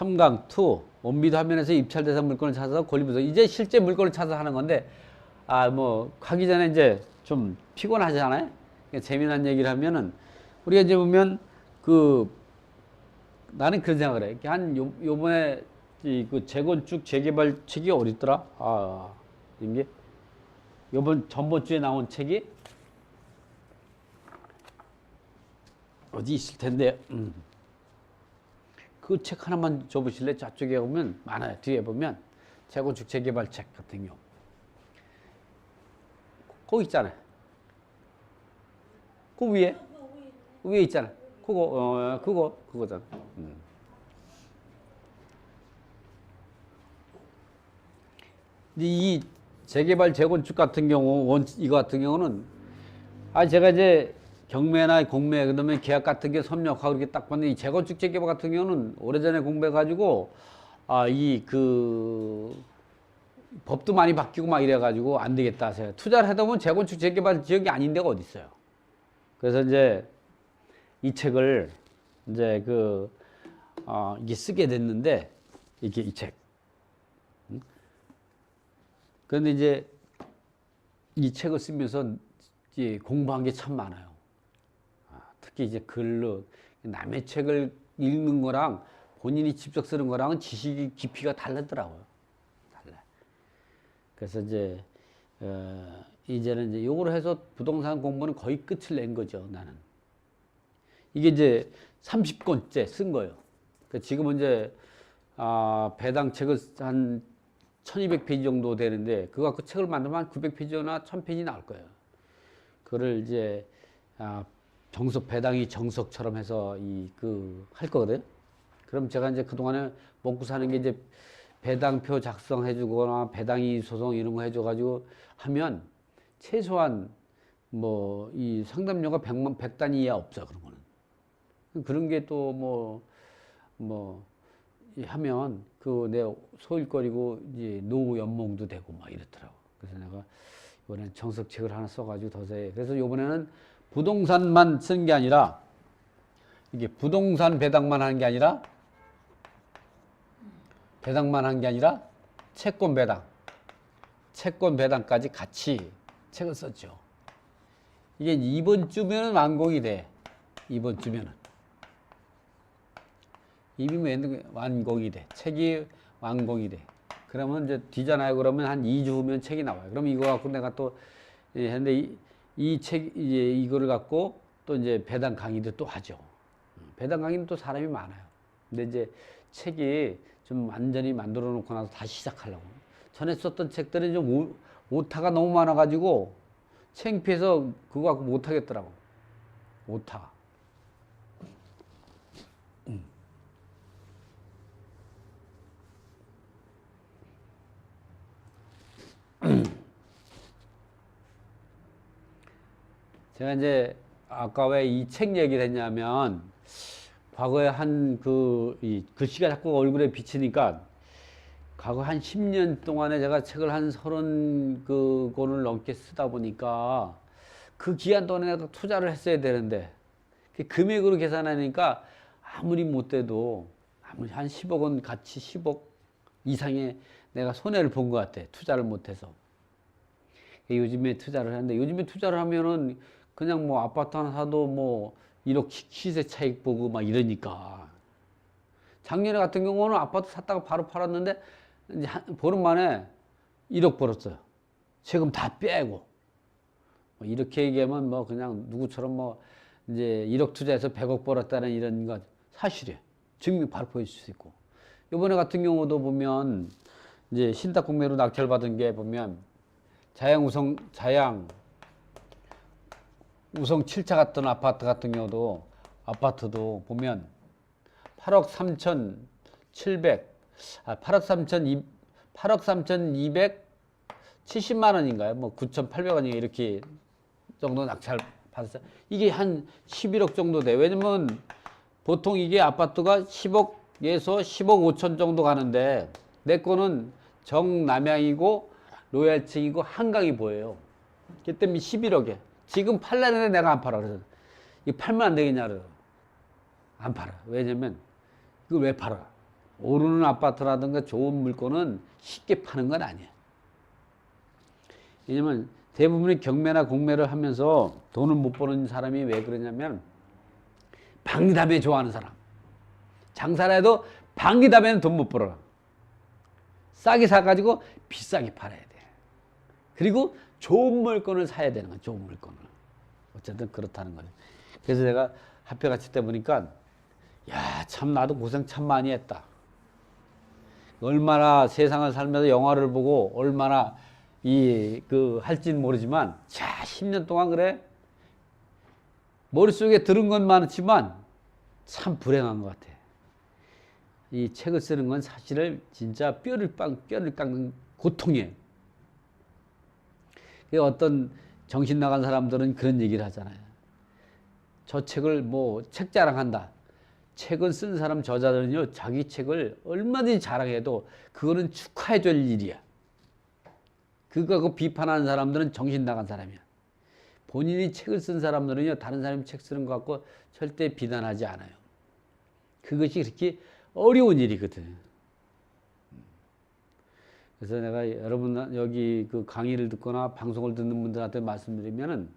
3강, 2, 원비도 화면에서 입찰대상 물건을 찾아서 권리부서. 이제 실제 물건을 찾아서 하는 건데, 뭐, 가기 전에 이제 좀 피곤하잖아요? 그러니까 재미난 얘기를 하면은, 우리가 이제 보면, 나는 그런 생각을 해. 요번에, 그 재건축, 재개발 책이 어디 있더라? 이게, 전번 주에 나온 책이, 어디 있을 텐데, 그 책 하나만 줘보실래? 저쪽에 보면 많아요. 뒤에 보면 재건축 재개발 책 같은 경우 거기 있잖아요. 그 위에 있잖아. 그거잖아. 이 재개발 재건축 같은 경우 이거 같은 경우는 제가 이제 경매나 공매 그다음에 계약 같은 게 섭렵하고 이렇게 딱 봤는데 이 재건축 재개발 같은 경우는 오래전에 공부해 가지고 법도 많이 바뀌고 막 이래 가지고 안 되겠다 해서 투자를 하다 보면 재건축 재개발 지역이 아닌 데가 어디 있어요. 그래서 이제 이 책을 이제 이게 쓰게 됐는데 이게 이 책. 그런데 이제 이 책을 쓰면서 이제 공부한 게 참 많아요. 특히 이제 글로 남의 책을 읽는 거랑 본인이 직접 쓰는 거랑은 지식의 깊이가 다르더라고요. 달라요. 그래서 이제 이제는 이제 요거로 해서 부동산 공부는 거의 끝을 낸 거죠. 나는 이게 이제 30권째 쓴 거예요. 그러니까 지금은 이제 배당 책을 한 1200페이지 정도 되는데 그거 갖고 책을 만들면 한 900페이지나 1000페이지 나올 거예요. 그거를 이제 배당이 정석처럼 해서 할 거거든요. 그럼 제가 이제 그동안에 먹고 사는 게 이제 배당표 작성해 주거나 배당이 소송 이런 거 해줘 가지고 하면 최소한 뭐 이 상담료가 100단위 이하 없어. 그런 거는. 그런 게 또 하면 내 소일거리고 이제 노후 연봉도 되고 막 이렇더라고. 그래서 내가 이번엔 정석책을 하나 써가지고 더 해. 그래서 이번에는 부동산만 쓴 게 아니라 이게 부동산 배당만 한 게 아니라 채권 배당까지 같이 책을 썼죠. 이게 이번 주면은 완공이 돼. 이번 주면은 이미 완공이 돼. 책이 완공이 돼. 그러면 이제 뒤잖아요. 그러면 한 2주 후면 책이 나와요. 그럼 이거 갖고 내가 또 했는데 이 책 이제 이거를 갖고 또 이제 배당 강의도 또 하죠. 배당 강의는 또 사람이 많아요. 근데 이제 책이 좀 완전히 만들어 놓고 나서 다시 시작하려고. 전에 썼던 책들은 좀 오타가 너무 많아가지고 창피해서 그거 갖고 못 하겠더라고. 오타. 제가 이제 아까 왜 이 책 얘기를 했냐면 과거에 이 글씨가 자꾸 얼굴에 비치니까 과거 한 10년 동안에 제가 책을 한 30권을 넘게 쓰다 보니까 그 기간 동안에 내가 투자를 했어야 되는데 금액으로 계산하니까 아무리 못 돼도 아무리 한 10억 원 같이 10억 이상의 내가 손해를 본 것 같아. 투자를 못해서. 요즘에 투자를 하는데 요즘에 투자를 하면은 그냥 뭐 아파트 하나 사도 뭐 1억 시세 차익 보고 막 이러니까. 작년에 같은 경우는 아파트 샀다가 바로 팔았는데 이제 보름 만에 1억 벌었어요. 세금 다 빼고. 뭐 이렇게 얘기하면 뭐 그냥 누구처럼 뭐 이제 1억 투자해서 100억 벌었다는 이런 거 사실이에요. 증명 바로 보여줄 수 있고. 이번에 같은 경우도 보면 이제 신탁공매로 낙찰받은 게 보면 우성 7차 같은 아파트 같은 경우도 아파트도 보면 8억 3,270만 원인가요? 뭐 9,800원인가 이렇게 정도 낙찰 받았어요. 이게 한 11억 정도 돼. 왜냐면 보통 이게 아파트가 10억에서 10억 5천 정도 가는데 내 거는 정남향이고 로얄층이고 한강이 보여요. 그 때문에 11억에. 지금 팔라는데 내가 안 팔아. 그래서 이거 팔면 안 되겠냐. 그래서 안 팔아. 왜냐면 이걸 왜 팔아? 오르는 아파트라든가 좋은 물건은 쉽게 파는 건 아니에요. 왜냐면 대부분의 경매나 공매를 하면서 돈을 못 버는 사람이 왜 그러냐면 방기담회 좋아하는 사람. 장사를 해도 방기담회는 돈 못 벌어. 싸게 사가지고 비싸게 팔아야 돼. 그리고 좋은 물건을 사야 되는 거야. 좋은 물건을. 어쨌든 그렇다는 거죠. 그래서 내가 학교 갔을 때 보니까 야, 참 나도 고생 참 많이 했다. 얼마나 세상을 살면서 영화를 보고 얼마나 할지는 모르지만 자, 10년 동안 그래. 머릿속에 들은 건 많지만 참 불행한 것 같아. 이 책을 쓰는 건 사실은 진짜 뼈를 깎는 고통이에요. 어떤 정신 나간 사람들은 그런 얘기를 하잖아요. 저 책을 책 자랑한다. 책을 쓴 사람 저자들은요, 자기 책을 얼마든지 자랑해도 그거는 축하해줄 일이야. 그거 비판하는 사람들은 정신 나간 사람이야. 본인이 책을 쓴 사람들은요, 다른 사람이 책 쓰는 것 같고 절대 비난하지 않아요. 그것이 그렇게 어려운 일이거든. 그래서 내가 여러분 여기 그 강의를 듣거나 방송을 듣는 분들한테 말씀드리면은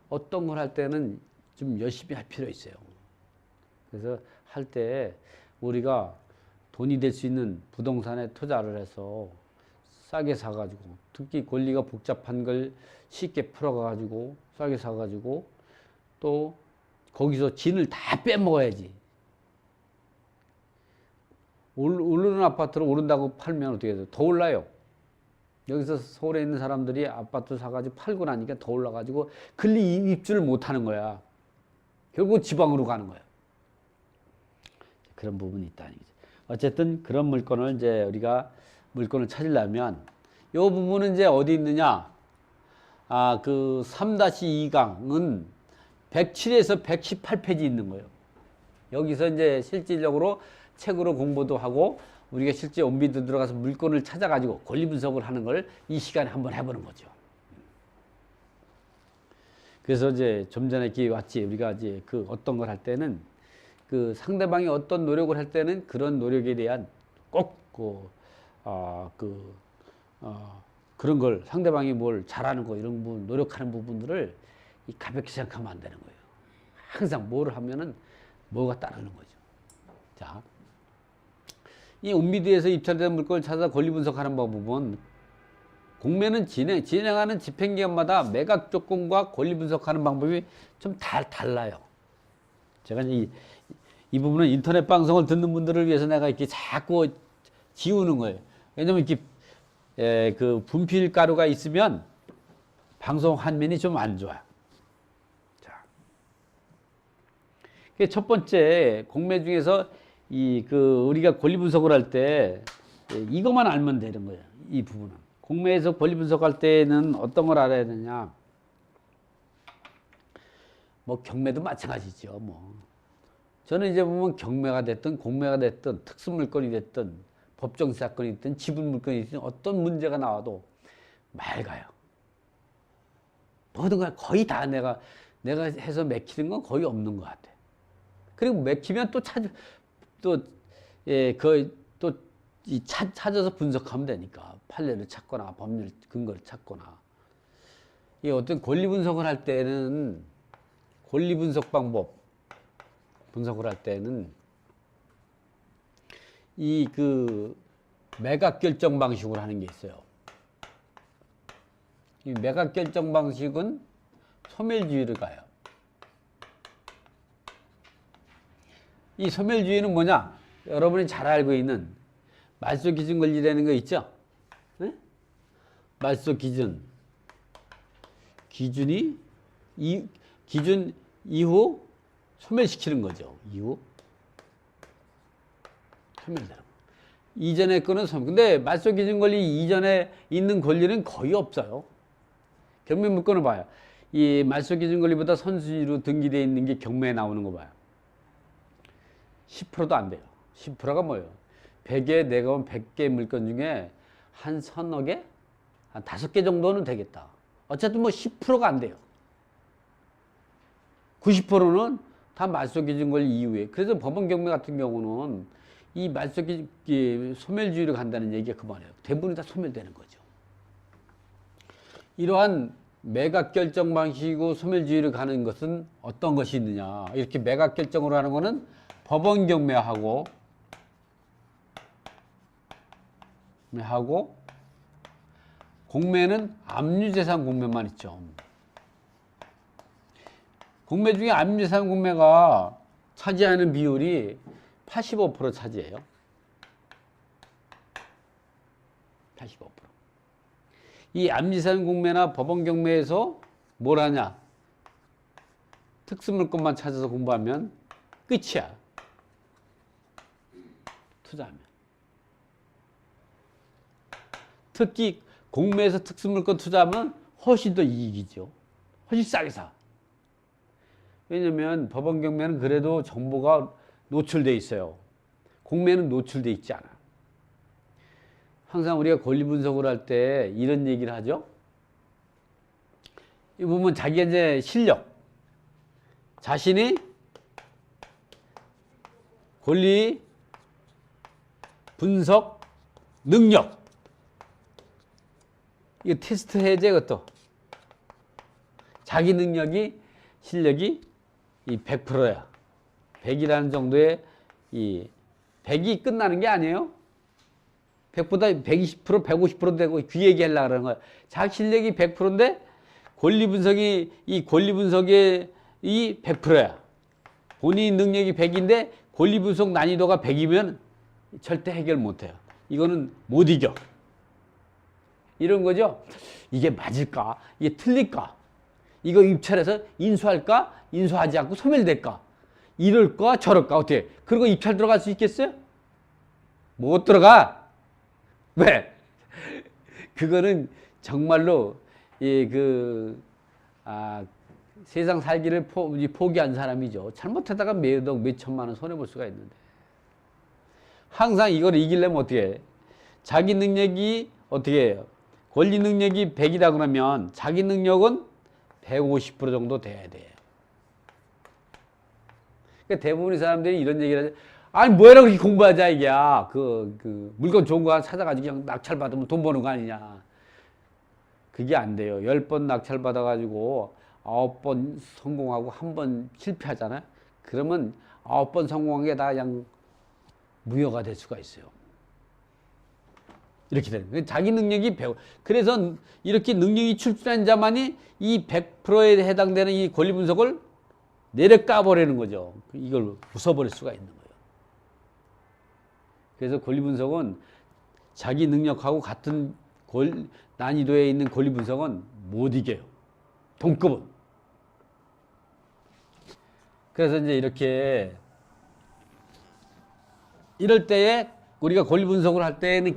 어떤 걸 할 때는 좀 열심히 할 필요 있어요. 그래서 할 때 우리가 돈이 될 수 있는 부동산에 투자를 해서 싸게 사가지고 특히 권리가 복잡한 걸 쉽게 풀어가지고 싸게 사가지고 또 거기서 진을 다 빼먹어야지. 오르는 아파트를 오른다고 팔면 어떻게 돼요? 더 올라요. 여기서 서울에 있는 사람들이 아파트 사가지고 팔고 나니까 더 올라가지고 근리 입주를 못 하는 거야. 결국 지방으로 가는 거야. 그런 부분이 있다는 거죠. 어쨌든 그런 물건을 이제 우리가 물건을 찾으려면 이 부분은 이제 어디 있느냐? 그 3-2강은 107에서 118페이지 있는 거예요. 여기서 이제 실질적으로 책으로 공부도 하고 우리가 실제 온비도 들어가서 물건을 찾아가지고 권리 분석을 하는 걸 이 시간에 한번 해보는 거죠. 그래서 이제 좀 전에 이렇게 왔지. 우리가 이제 그 어떤 걸 할 때는 그 상대방이 어떤 노력을 할 때는 그런 노력에 대한 꼭 그런 걸 상대방이 뭘 잘하는 거 이런 부분 노력하는 부분들을 가볍게 생각하면 안 되는 거예요. 항상 뭐를 하면은 뭐가 따르는 거죠. 자, 이 온비드에서 입찰된 물건을 찾아 권리 분석하는 방법은 공매는 진행하는 집행기관마다 매각 조건과 권리 분석하는 방법이 좀 달라요. 제가 이 부분은 인터넷 방송을 듣는 분들을 위해서 내가 이렇게 자꾸 지우는 거예요. 왜냐면 이렇게 그 분필 가루가 있으면 방송 화면이 좀 안 좋아요. 자, 첫 번째 공매 중에서 우리가 권리 분석을 할 때 이것만 알면 되는 거예요. 이 부분은 공매에서 권리 분석할 때는 어떤 걸 알아야 되냐? 경매도 마찬가지죠. 저는 이제 보면 경매가 됐든 공매가 됐든 특수물건이 됐든 법정 사건이 됐든 지분 물건이 됐든 어떤 문제가 나와도 맑아요. 모든 걸 거의 다 내가 해서 맥히는 건 거의 없는 것 같아. 그리고 맥히면 찾아서 분석하면 되니까 판례를 찾거나 법률 근거를 찾거나 이 어떤 권리 분석을 할 때는 권리 분석 방법 분석을 할 때는 매각 결정 방식으로 하는 게 있어요. 이 매각 결정 방식은 소멸주의를 가요. 이 소멸주의는 뭐냐? 여러분이 잘 알고 있는 말소 기준 권리라는 거 있죠? 네? 말소 기준. 기준 이후 소멸시키는 거죠. 이후 소멸되는 거. 이전의 거는 근데 말소 기준 권리 이전에 있는 권리는 거의 없어요. 경매 물건을 봐요. 이 말소 기준 권리보다 선수지로 등기되어 있는 게 경매에 나오는 거 봐요. 10%도 안 돼요. 10%가 뭐예요? 100개 내가 본 100개 물건 중에 한 서너 개? 한 5개 정도는 되겠다. 어쨌든 10%가 안 돼요. 90%는 다 말소 기준 권리 이후에. 그래서 법원 경매 같은 경우는 이 말소기 소멸주의로 간다는 얘기가 그 말이에요. 대부분이 다 소멸되는 거죠. 이러한 매각 결정 방식이고 소멸주의로 가는 것은 어떤 것이 있느냐. 이렇게 매각 결정으로 하는 거는 법원 경매하고 공매는 압류재산 공매만 있죠. 공매 중에 압류재산 공매가 차지하는 비율이 85% 차지해요. 85%. 이 압류재산 공매나 법원 경매에서 뭘 하냐? 특수물건만 찾아서 공부하면 끝이야. 투자하면. 특히 공매에서 특수물건 투자하면 훨씬 더 이익이죠. 훨씬 싸게 사. 왜냐면 법원 경매는 그래도 정보가 노출돼 있어요. 공매는 노출돼 있지 않아. 항상 우리가 권리 분석을 할 때 이런 얘기를 하죠. 이 보면 자기 이제 실력, 자신이 권리 분석 능력, 이거 테스트 해제 것도 자기 능력이 실력이 이 100%야. 100이라는 정도의 이 100이 끝나는 게 아니에요. 100보다 120%, 150% 되고 귀 얘기하려고 그러는 거야. 자기 실력이 100%인데 권리 분석이 이 권리 분석의 이 100%야. 본인 능력이 100인데 권리 분석 난이도가 100이면 절대 해결 못 해요. 이거는 못 이겨. 이런 거죠. 이게 맞을까? 이게 틀릴까? 이거 입찰해서 인수할까? 인수하지 않고 소멸될까? 이럴까? 저럴까? 어떻게? 그리고 입찰 들어갈 수 있겠어요? 못 들어가. 왜? 그거는 정말로 세상 살기를 포기한 사람이죠. 잘못하다가 몇 천만 원 손해볼 수가 있는데. 항상 이걸 이기려면 어떻게 해? 자기 능력이 어떻게 해요? 권리 능력이 100이다 그러면 자기 능력은 150% 정도 돼야 돼. 그러니까 대부분의 사람들이 이런 얘기를 하죠. 아니, 뭐하러 그렇게 공부하자, 이게야. 물건 좋은 거 찾아가지고 그냥 낙찰받으면 돈 버는 거 아니냐. 그게 안 돼요. 10번 낙찰받아가지고 9번 성공하고 1번 실패하잖아요. 그러면 9번 성공한 게 다 그냥 무효가 될 수가 있어요. 이렇게 되는 거예요. 자기 능력이 100. 그래서 이렇게 능력이 출중한 자만이 이 100%에 해당되는 이 권리 분석을 내려 까버리는 거죠. 이걸 웃어버릴 수가 있는 거예요. 그래서 권리 분석은 자기 능력하고 같은 난이도에 있는 권리 분석은 못 이겨요. 동급은. 그래서 이제 이럴 때에 우리가 권리 분석을 할 때는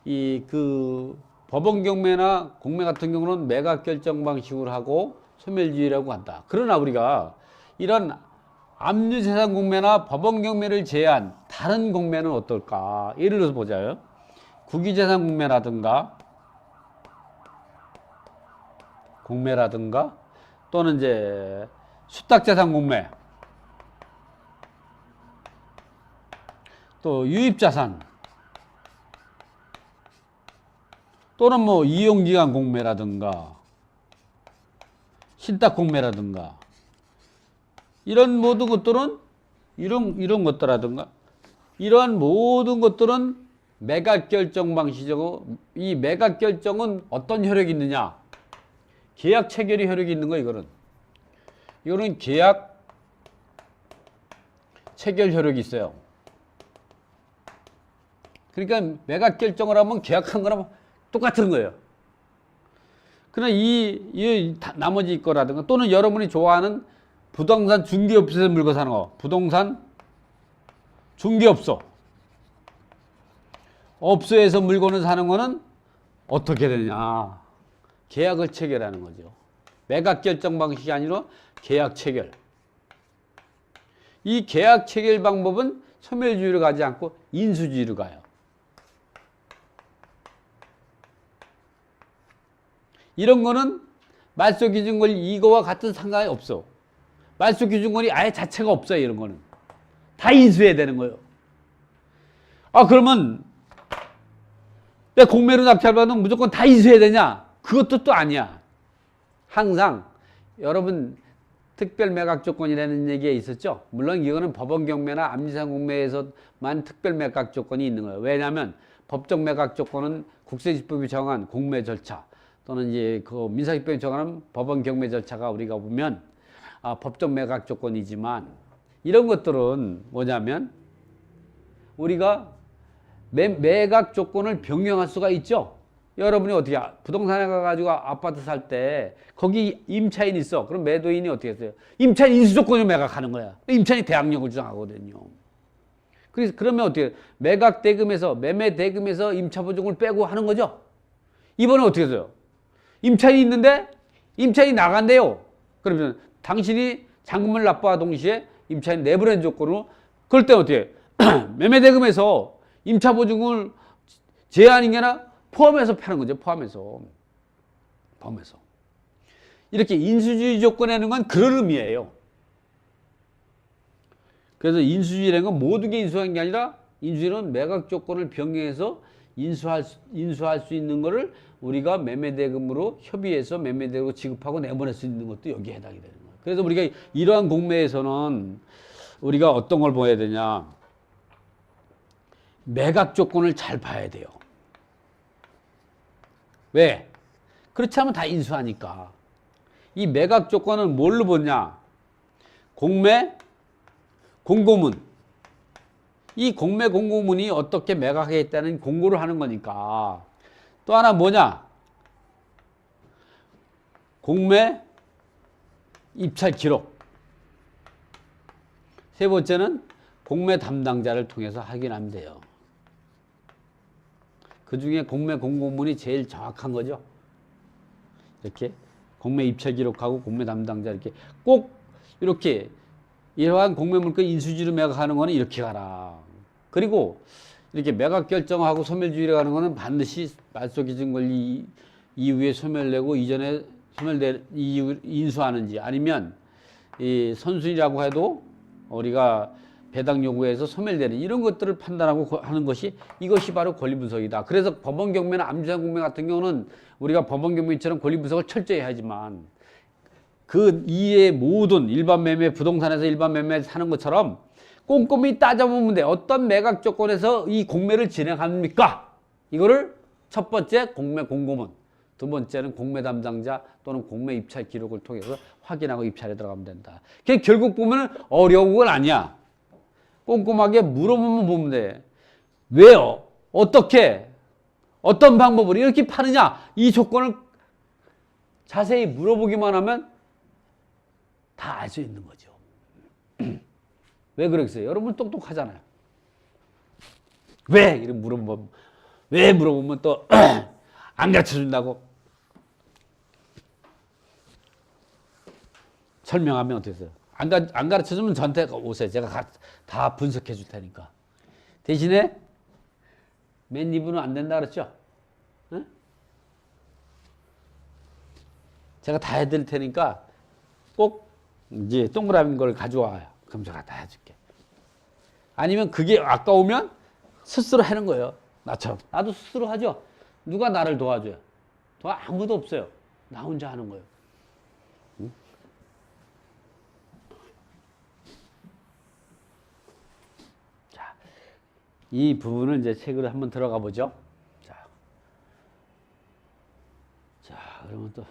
이렇게 법원 경매나 공매 같은 경우는 매각 결정 방식으로 하고 소멸주의라고 한다. 그러나 우리가 이런 압류재산 공매나 법원 경매를 제외한 다른 공매는 어떨까? 예를 들어서 보자요. 국유재산 공매라든가 또는 이제 수탁재산 공매, 또 유입자산, 또는 뭐 이용기간 공매라든가 신탁 공매라든가 이런 모든 것들은 이런 것들라든가 이러한 모든 것들은 매각 결정 방식이고, 이 매각 결정은 어떤 효력이 있느냐? 계약 체결의 효력이 있는 거. 이거는 계약 체결 효력이 있어요. 그러니까 매각 결정을 하면 계약한 거랑 똑같은 거예요. 그러나 이 나머지 거라든가 또는 여러분이 좋아하는 부동산 중개업소에서 물건 사는 거, 부동산 중개업소, 업소에서 물건을 사는 거는 어떻게 되냐? 계약을 체결하는 거죠. 매각 결정 방식이 아니라 계약 체결. 이 계약 체결 방법은 소멸주의로 가지 않고 인수주의로 가요. 이런 거는 말소기준권이 이거와 같은 상관이 없어. 말소기준권이 아예 자체가 없어요. 이런 거는 다 인수해야 되는 거예요. 아, 그러면 내 공매로 낙찰받으면 무조건 다 인수해야 되냐? 그것도 또 아니야. 항상 여러분 특별 매각 조건이라는 얘기가 있었죠. 물론 이거는 법원 경매나 암지상 공매에서만 특별 매각 조건이 있는 거예요. 왜냐하면 법적 매각 조건은 국세지법이 정한 공매 절차 또는 이제 그 민사기법이 정하는 법원 경매 절차가 우리가 보면 법적 매각 조건이지만 이런 것들은 뭐냐면 우리가 매각 조건을 변경할 수가 있죠. 여러분이 어떻게 부동산에 가가지고 아파트 살 때 거기 임차인 있어. 그럼 매도인이 어떻게 했어요? 임차인 인수 조건을 매각하는 거야. 임차인이 대항력을 주장하거든요. 그래서 그러면 어떻게 매각 대금에서 매매 대금에서 임차 보증을 빼고 하는 거죠. 이번에 어떻게 했어요? 임차인이 있는데 임차인이 나간대요. 그러면 당신이 잔금을 납부와 동시에 임차인 내보낸 조건으로 그럴 때 어떻게 매매 대금에서 임차 보증을 제한인계나 포함해서 파는 거죠. 포함해서. 이렇게 인수주의 조건이라는 건 그런 의미예요. 그래서 인수주의라는 건 모든 게 인수한 게 아니라 인수주의는 매각 조건을 변경해서 인수할 수 있는 거를 우리가 매매대금으로 협의해서 매매대금으로 지급하고 내보낼 수 있는 것도 여기에 해당이 되는 거예요. 그래서 우리가 이러한 공매에서는 우리가 어떤 걸 봐야 되냐. 매각 조건을 잘 봐야 돼요. 왜? 그렇지 않으면 다 인수하니까. 이 매각 조건은 뭘로 보냐? 공매, 공고문. 이 공매, 공고문이 어떻게 매각하겠다는 공고를 하는 거니까. 또 하나 뭐냐? 공매, 입찰 기록. 세 번째는 공매 담당자를 통해서 확인하면 돼요. 그 중에 공매 공고문이 제일 정확한 거죠. 이렇게 공매 입찰 기록하고 공매 담당자 이렇게 꼭 이렇게 이러한 공매 물건 인수지로 매각하는 거는 이렇게 가라. 그리고 이렇게 매각 결정하고 소멸주의를 가는 거는 반드시 말소 기준 권리 이후에 소멸내고 이전에 이후 인수하는지 아니면 이 선순위라고 해도 우리가 배당 요구에서 소멸되는 이런 것들을 판단하고 하는 것이 이것이 바로 권리 분석이다. 그래서 법원 경매나 암지상 공매 같은 경우는 우리가 법원 경매처럼 권리 분석을 철저히 하지만 그 이의 모든 일반 매매 부동산에서 일반 매매 사는 것처럼 꼼꼼히 따져보면 돼. 어떤 매각 조건에서 이 공매를 진행합니까? 이거를 첫 번째 공매 공고문, 두 번째는 공매 담당자 또는 공매 입찰 기록을 통해서 확인하고 입찰에 들어가면 된다. 결국 보면 어려운 건 아니야. 꼼꼼하게 물어보면 보면 돼. 왜요? 어떻게? 어떤 방법으로 이렇게 파느냐? 이 조건을 자세히 물어보기만 하면 다 알 수 있는 거죠. 왜 그러겠어요? 여러분 똑똑하잖아요. 왜? 이런 물어보면, 왜 물어보면 또 안 가르쳐 준다고? 설명하면 어떻게 해요? 안 가르쳐 주면 저한테 오세요. 제가 다 분석해 줄 테니까. 대신에 맨 입으로는 안 된다 그랬죠? 응? 제가 다 해드릴 테니까 꼭 이제 동그라미 걸 가져와요. 그럼 제가 다 해줄게. 아니면 그게 아까우면 스스로 하는 거예요. 나처럼. 나도 스스로 하죠. 누가 나를 도와줘요? 아무도 없어요. 나 혼자 하는 거예요. 응? 자, 이 부분은 이제 책으로 한번 들어가 보죠. 자, 그러면 또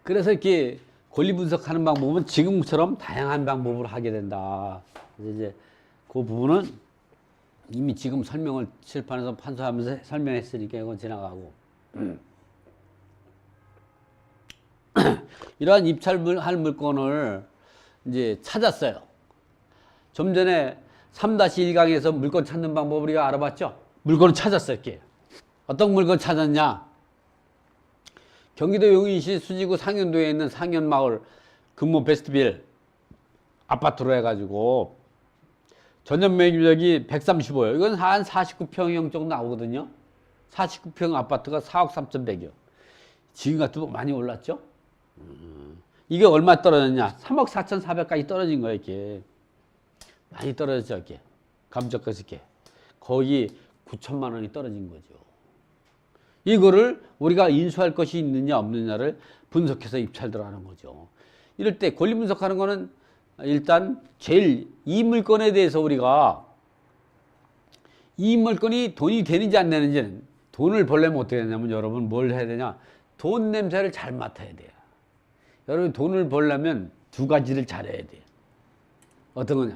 그래서 이렇게 권리 분석하는 방법은 지금처럼 다양한 방법으로 하게 된다. 이제 그 부분은 이미 지금 설명을 칠판에서 판소하면서 설명했으니까 이건 지나가고. 이러한 입찰할 물건을 이제 찾았어요. 좀 전에 3-1강에서 물건 찾는 방법을 우리가 알아봤죠? 물건을 찾았어요, 이렇게. 어떤 물건 찾았냐? 경기도 용인시 수지구 상현도에 있는 상현마을 금모 베스트빌 아파트로 해가지고 전년 매입력이 135요. 이건 한 49평형 정도 나오거든요. 49평 아파트가 4억 3,100이요. 지금 같으면 많이 올랐죠? 이게 얼마 떨어졌냐? 3억 4,400까지 떨어진 거예요, 이게. 많이 떨어졌죠, 이게. 감정가서 이게. 거의 9천만 원이 떨어진 거죠. 이거를 우리가 인수할 것이 있느냐, 없느냐를 분석해서 입찰 들어가는 거죠. 이럴 때 권리 분석하는 거는 일단 제일 이 물건에 대해서 우리가 이 물건이 돈이 되는지 안 되는지는 돈을 벌려면 어떻게 되냐면 여러분 뭘 해야 되냐? 돈 냄새를 잘 맡아야 돼요. 여러분 돈을 벌려면 두 가지를 잘해야 돼요. 어떤 거냐?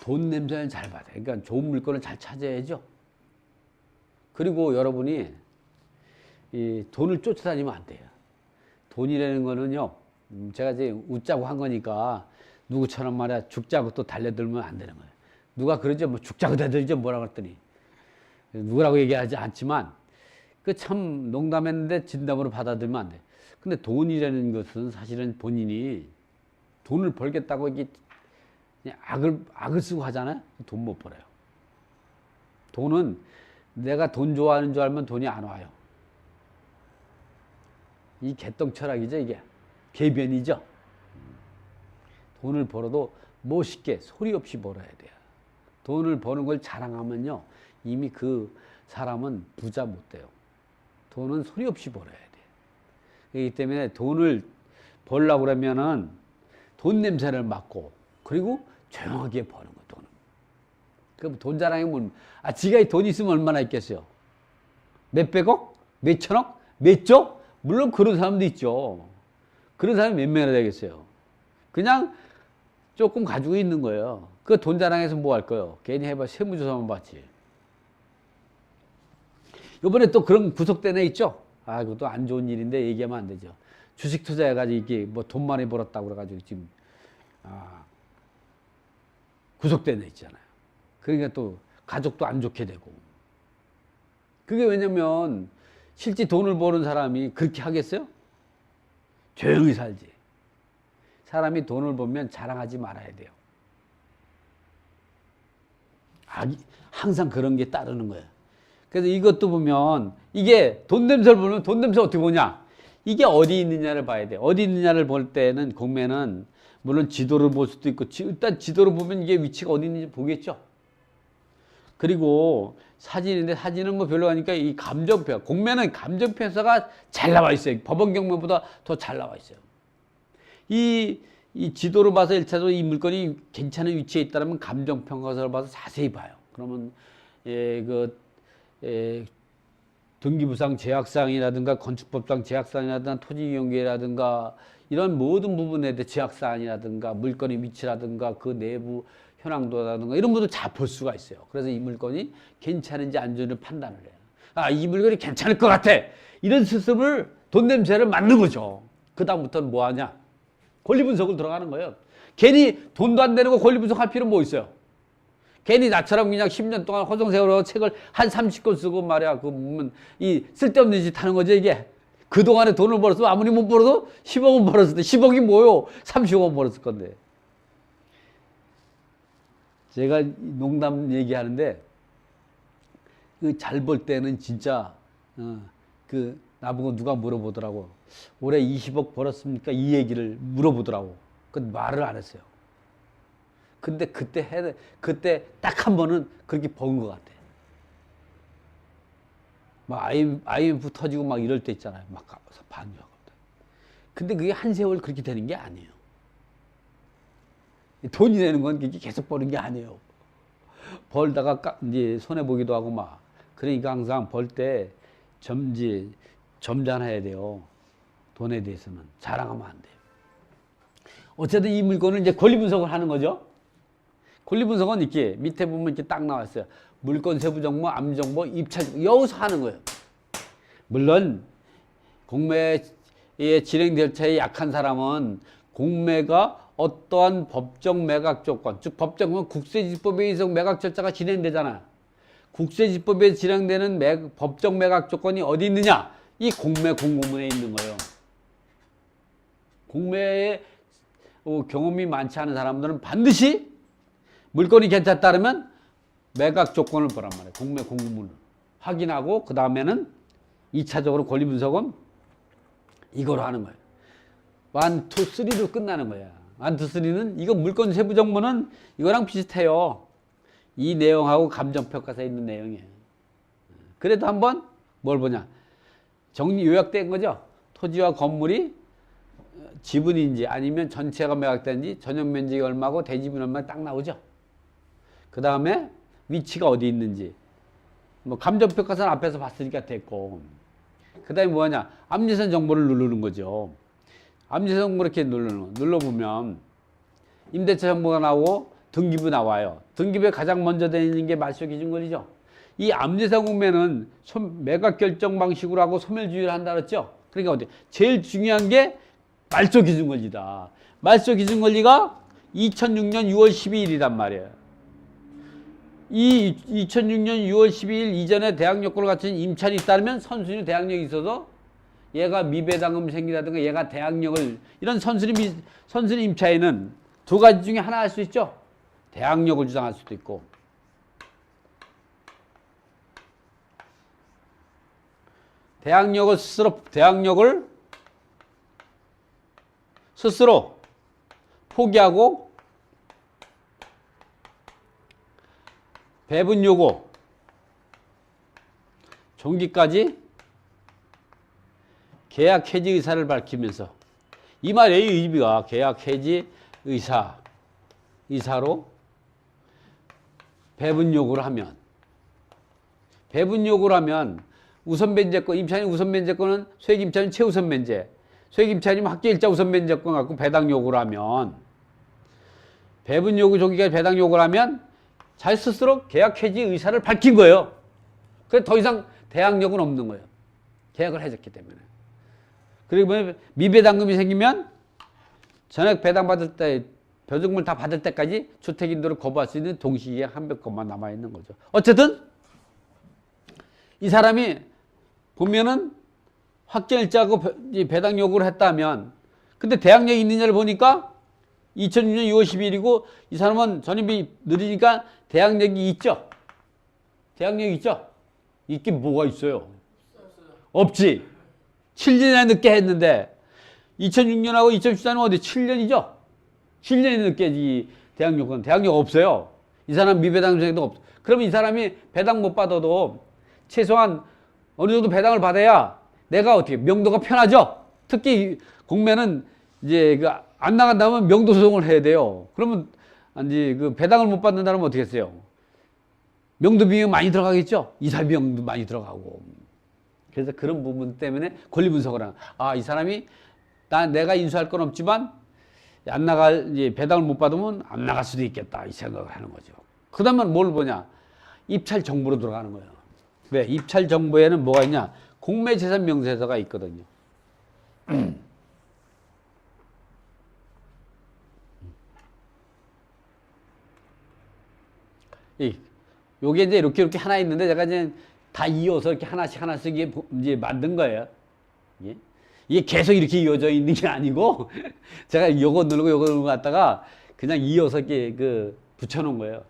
돈 냄새를 잘 맡아요. 그러니까 좋은 물건을 잘 찾아야죠. 그리고 여러분이 이 돈을 쫓아다니면 안 돼요. 돈이라는 거는요, 제가 이제 웃자고 한 거니까 누구처럼 말이야 죽자고 또 달려들면 안 되는 거예요. 누가 그러죠? 뭐 죽자고 달려들죠? 뭐라 그랬더니 누구라고 얘기하지 않지만 그 참 농담했는데 진담으로 받아들이면 안 돼. 근데 돈이라는 것은 사실은 본인이 돈을 벌겠다고 이게 악을 쓰고 하잖아요. 돈 못 벌어요. 돈은 내가 돈 좋아하는 줄 알면 돈이 안 와요. 이 개똥 철학이죠, 이게. 개변이죠. 돈을 벌어도 멋있게 소리 없이 벌어야 돼요. 돈을 버는 걸 자랑하면요, 이미 그 사람은 부자 못 돼요. 돈은 소리 없이 벌어야 돼요. 그렇기 때문에 돈을 벌려고 그러면은 돈 냄새를 맡고, 그리고 조용하게 버는 거, 돈은. 그럼 돈 자랑이 뭐, 지가 돈 있으면 얼마나 있겠어요? 몇백억? 몇천억? 몇 조? 물론 그런 사람도 있죠. 그런 사람이 몇 명이나 되겠어요? 그냥 조금 가지고 있는 거예요. 그 돈 자랑해서 뭐 할 거예요? 괜히 해봐 세무조사만 받지. 이번에 또 그런 구속된 애 있죠? 그것도 안 좋은 일인데 얘기하면 안 되죠. 주식 투자해가지고 이게 뭐 돈 많이 벌었다고 그래가지고 지금, 구속된 애 있잖아요. 그러니까 또 가족도 안 좋게 되고. 그게 왜냐면 실제 돈을 버는 사람이 그렇게 하겠어요? 조용히 살지. 사람이 돈을 벌면 자랑하지 말아야 돼요. 항상 그런 게 따르는 거예요. 그래서 이것도 보면 이게 돈 냄새를 보면 돈 냄새 어떻게 보냐? 이게 어디 있느냐를 봐야 돼요. 어디 있느냐를 볼 때는 공매는 물론 지도를 볼 수도 있고 일단 지도를 보면 이게 위치가 어디 있는지 보겠죠. 그리고 사진인데 사진은 뭐 별로 하니까 이 감정표, 공매는 감정표서가 잘 나와 있어요. 법원 경매보다 더 잘 나와 있어요. 이 지도를 봐서 1차적으로 이 물건이 괜찮은 위치에 있다면 감정평가서를 봐서 자세히 봐요. 그러면 등기부상 제약사항이라든가 건축법상 제약사항이라든가 토지이용계라든가 이런 모든 부분에 대해 제약사항이라든가 물건의 위치라든가 그 내부 현황도라든가 이런 것도 다 볼 수가 있어요. 그래서 이 물건이 괜찮은지 안 좋은지 판단을 해요. 이 물건이 괜찮을 것 같아. 이런 스스로를 돈 냄새를 맡는 거죠. 그 다음부터는 뭐 하냐? 권리 분석을 들어가는 거예요. 괜히 돈도 안 되는 거 권리 분석할 필요는 뭐 있어요? 괜히 나처럼 그냥 10년 동안 허송세월로 책을 한 30권 쓰고 말이야. 그 보면 이 쓸데없는 짓 하는 거죠, 이게. 그동안에 돈을 벌었으면 아무리 못 벌어도 10억은 벌었을 때 10억이 뭐요? 30억은 벌었을 건데. 제가 농담 얘기하는데 잘 벌 때는 진짜 나보고 누가 물어보더라고. 올해 20억 벌었습니까? 이 얘기를 물어보더라고. 그 말을 안 했어요. 근데 그때 딱 한 번은 그렇게 번 것 같아. 막 IMF 터지고 막 이럴 때 있잖아요. 막 가서 반주하고. 근데 그게 한 세월 그렇게 되는 게 아니에요. 돈이 되는 건 그렇게 계속 버는 게 아니에요. 벌다가 이제 손해보기도 하고 막. 그러니까 항상 벌 때 점잖아야 돼요. 돈에 대해서는. 자랑하면 안 돼요. 어쨌든 이 물건을 이제 권리 분석을 하는 거죠. 권리 분석은 이렇게 밑에 보면 이렇게 딱 나와 있어요. 물건 세부 정보, 암 정보, 입찰 정보. 여기서 하는 거예요. 물론 공매의 진행 절차에 약한 사람은 공매가 어떠한 법정 매각 조건, 즉 법정은 국세지법에 의해서 매각 절차가 진행되잖아요. 국세지법에 진행되는 법정 매각 조건이 어디 있느냐? 이 공매 공고문에 있는 거예요. 공매에 경험이 많지 않은 사람들은 반드시 물건이 괜찮다 그러면 매각 조건을 보란 말이에요. 공매 공고문을 확인하고 그 다음에는 2차적으로 권리 분석은 이거로 하는 거예요. 1, 2, 3로 끝나는 거야. 1, 2, 3는 이거 물건 세부 정보는 이거랑 비슷해요. 이 내용하고 감정평가서에 있는 내용이에요. 그래도 한번 뭘 보냐. 정리 요약된 거죠. 토지와 건물이 지분인지 아니면 전체가 매각된지 전용 면적이 얼마고 대지분 얼마 딱 나오죠. 그 다음에 위치가 어디 있는지 뭐 감정평가서는 앞에서 봤으니까 됐고, 그 다음에 뭐냐, 암지선 정보를 누르는 거죠. 암지선 정보 이렇게 눌러보면 임대차 정보가 나오고 등기부 나와요. 등기부에 가장 먼저 되는 게 말소 기준권이죠. 이 암지선 공매는 매각 결정 방식으로 하고 소멸주의를 한다 그랬죠. 그러니까 어디 제일 중요한 게 말소 기준 권리다. 말소 기준 권리가 2006년 6월 12일이란 말이에요. 이 2006년 6월 12일 이전에 대항 요건을 갖춘 임차인이 있다면 선순위 대항력이 있어서 얘가 미배당금 생기다든가 얘가 대항력을, 이런 선순위 임차인은 두 가지 중에 하나 할 수 있죠. 대항력을 주장할 수도 있고, 대항력을 스스로 포기하고 배분 요구 종기까지 계약 해지 의사를 밝히면서, 이 말의 의미가 계약 해지 의사로 배분 요구를 하면, 우선 변제권, 임차인이 우선 변제권은 소액 임차인 최우선 변제, 소액 임차인이면 학계일자 우선 변제권 갖고 배당 요구를 하면, 배분 요구 종기까지 배당 요구를 하면 자기 스스로 계약 해지 의사를 밝힌 거예요. 그래서 더 이상 대항력은 없는 거예요. 계약을 해줬기 때문에. 그리고 미배당금이 생기면 전액 배당받을 때, 보증금을 다 받을 때까지 주택인도를 거부할 수 있는 동시계약 한 건만 남아있는 거죠. 어쨌든 이 사람이 보면은 확정일자하고 배당 요구를 했다면, 근데 대항력이 있느냐를 보니까 2006년 6월 10일이고 이 사람은 전입이 느리니까 대항력이 있죠. 대항력이 있죠. 있긴 뭐가 있어요. 없지. 7년이나 늦게 했는데 2006년하고 2014년 어디 7년이죠. 7년이 늦게 이 대항력은 대항력 없어요. 이 사람 미배당금도 없어. 그러면 이 사람이 배당 못 받아도 최소한 어느 정도 배당을 받아야 내가 어떻게 명도가 편하죠. 특히 공매는 이제 안 나간다면 명도 소송을 해야 돼요. 그러면 이제 그 배당을 못 받는다면 어떻게 했어요? 명도 비용이 많이 들어가겠죠. 이사 비용도 많이 들어가고. 그래서 그런 부분 때문에 권리 분석을 하는. 아, 이 사람이 내가 인수할 건 없지만 안 나갈, 이제 배당을 못 받으면 안 나갈 수도 있겠다, 이 생각을 하는 거죠. 그 다음에 뭘 보냐? 입찰 정보로 들어가는 거예요. 왜? 입찰 정보에는 뭐가 있냐? 공매재산 명세서가 있거든요. 요게 이제 이렇게 하나 있는데 제가 이제 다 이어서 이렇게 하나씩 이제 만든 거예요. 이게 계속 이렇게 이어져 있는 게 아니고 제가 요거 누르고 갖다가 그냥 이어서 이렇게 붙여놓은 거예요.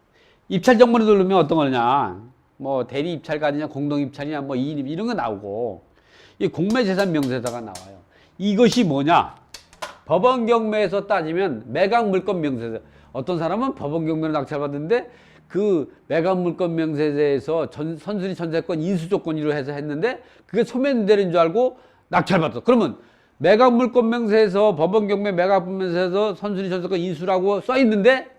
입찰 정보를 누르면 어떤 거냐? 뭐 대리 입찰가느냐, 공동 입찰이냐, 뭐 2인 이런 거 나오고, 이 공매재산 명세서가 나와요. 이것이 뭐냐? 법원 경매에서 따지면 매각 물건 명세서. 어떤 사람은 법원 경매로 낙찰받았는데 그 매각 물건 명세서에서 선순위 전세권 인수 조건으로 해서 했는데 그게 소멸되는 줄 알고 낙찰받았어. 그러면 매각 물건 명세에서 법원 경매 매각 명세에서 선순위 전세권 인수라고 써 있는데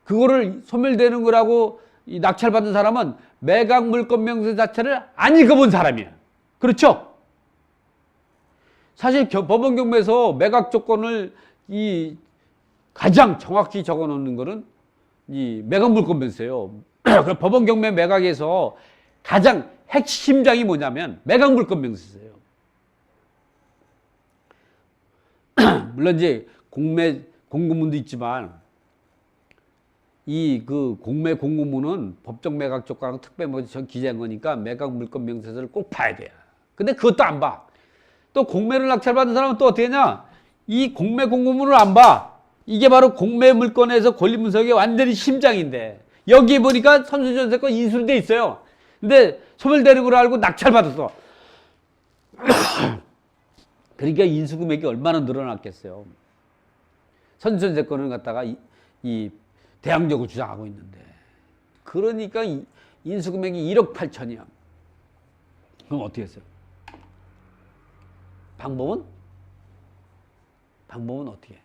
그거를 소멸되는 거라고 이 낙찰받은 사람은 매각 물건 명세 자체를 안 읽어본 사람이야. 그렇죠? 사실 법원 경매에서 매각 조건을 가장 정확히 적어 놓는 거는 이 매각 물건 명세예요. 법원 경매 매각에서 가장 핵심장이 뭐냐면 매각 물건 명세예요. 물론 이제 공고문도 있지만 공매 공고문은 법정 매각 조건하고 특별 전 기재한 거니까 매각 물건 명세서를 꼭 봐야 돼요. 근데 그것도 안 봐. 또 공매를 낙찰받은 사람은 또 어떻게 하냐? 이 공매 공고문을 안 봐. 이게 바로 공매 물건에서 권리 분석의 완전히 심장인데 여기에 보니까 선순위 전세권 인수돼 있어요. 근데 소멸되는 걸 알고 낙찰받았어. 그러니까 인수금액이 얼마나 늘어났겠어요. 선전세권을 갖다가 이 대항력을 주장하고 있는데, 그러니까 인수금액이 1억 8천이야. 그럼 어떻게 했어요? 방법은 어떻게 해?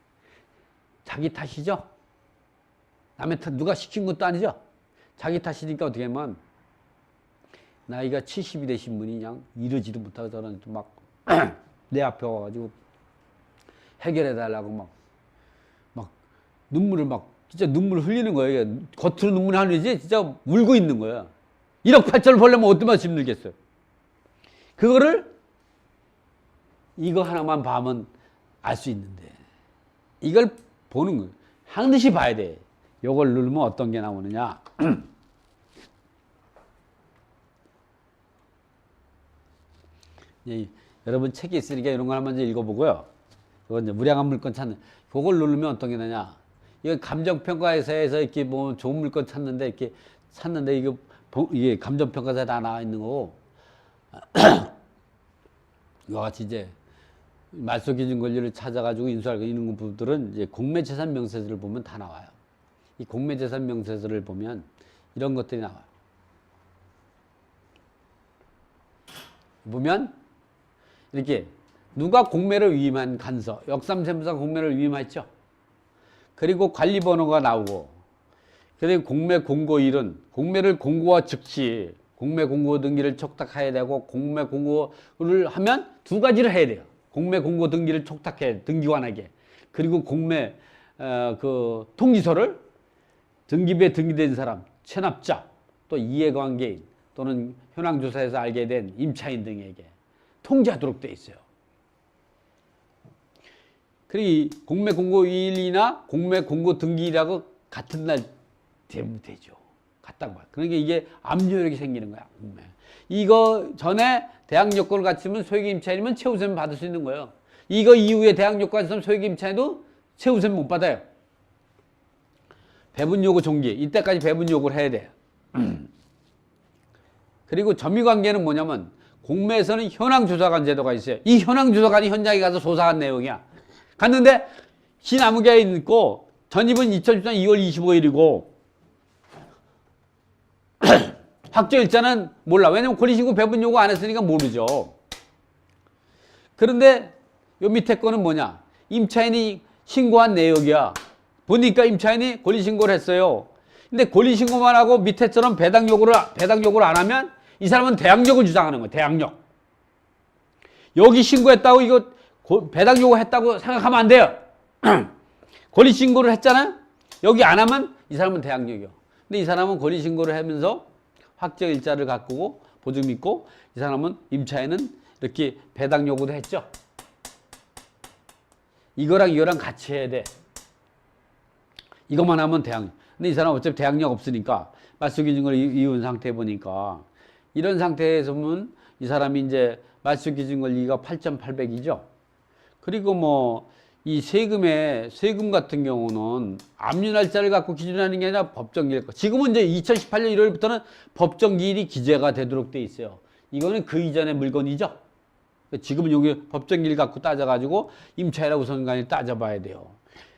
자기 탓이죠. 남의 탓, 누가 시킨 것도 아니죠. 자기 탓이니까 어떻게 하면, 나이가 70이 되신 분이 그냥 이러지도 못하고 저는 막 내 앞에 와가지고 해결해달라고 막 눈물을 진짜 눈물 흘리는 거예요. 이게 겉으로 눈물이 하늘이지 진짜 울고 있는 거야. 1억 8천을 벌려면 얼마나 힘들겠어요. 그거를 이거 하나만 봐면 알 수 있는데, 이걸 보는 거예요. 반드시 봐야 돼. 요걸 누르면 어떤 게 나오느냐. 여러분 책이 있으니까 이런 거 한번 이제 읽어보고요. 그건 이제 무량한 물건 찾는, 그걸 누르면 어떤 게 나냐. 이거 감정평가에서 이렇게 뭐 좋은 물건 찾는데, 이렇게 찾는데, 이게 감정평가서에 다 나와 있는 거고, 이와 같이 이제 말소기준 권리를 찾아가지고 인수할 이런 부분들은 이제 공매재산 명세서를 보면 다 나와요. 이 공매재산 명세서를 보면 이런 것들이 나와요. 보면 이렇게 누가 공매를 위임한 간서, 역삼세무사 공매를 위임했죠. 그리고 관리번호가 나오고, 그리고 공매 공고일은 공매를 공고와 즉시 공매 공고 등기를 촉탁해야 되고, 공매 공고를 하면 두 가지를 해야 돼요. 공매 공고 등기를 촉탁해, 등기관에게. 그리고 공매 그 통지서를 등기부에 등기된 사람, 체납자, 또 이해관계인 또는 현황조사에서 알게 된 임차인 등에게 통지하도록 되어 있어요. 그리고 공매 공고일이나 공매 공고 등기일하고 같은 날 되면 되죠. 같다고 봐요. 그러니까 이게 압류력이 생기는 거야. 공매. 이거 전에 대항 요건을 갖추면 소유기 임차인이면 최우선 받을 수 있는 거예요. 이거 이후에 대항 요건이 있으면 소유기 임차인도 최우선 못 받아요. 배분 요구 종기, 이때까지 배분 요구를 해야 돼요. 그리고 점유관계는 뭐냐면, 공매에서는 현황조사관 제도가 있어요. 이 현황조사관이 현장에 가서 조사한 내용이야. 갔는데 시나무계에 있고, 전입은 2014년 2월 25일이고 확정일자는 몰라. 왜냐면 권리신고 배분 요구 안 했으니까 모르죠. 그런데 요 밑에 거는 뭐냐, 임차인이 신고한 내역이야. 보니까 임차인이 권리신고를 했어요. 근데 권리신고만 하고 밑에처럼 배당 요구를 안 하면 이 사람은 대항력을 주장하는 거예요. 대항력. 여기 신고했다고 이거 배당 요구했다고 생각하면 안 돼요. 권리신고를 했잖아요. 여기 안 하면 이 사람은 대항력이요. 근데 이 사람은 권리신고를 하면서 확정일자를 갖고 보증 믿고, 이 사람은 임차인은 이렇게 배당 요구도 했죠. 이거랑 같이 해야 돼. 이것만 하면 대항력. 근데 이 사람은 어차피 대항력 없으니까 말소기준을 이은 상태에 보니까, 이런 상태에서 보면 이 사람이 이제 말소기준 권리가 8,800이죠. 그리고 뭐 이 세금 같은 경우는 압류날짜를 갖고 기준하는 게 아니라 법정기일 거. 지금은 이제 2018년 1월부터는 법정기일이 기재가 되도록 돼 있어요. 이거는 그 이전의 물건이죠. 지금은 여기 법정기일 갖고 따져가지고 임차인하고 우선간에 따져봐야 돼요.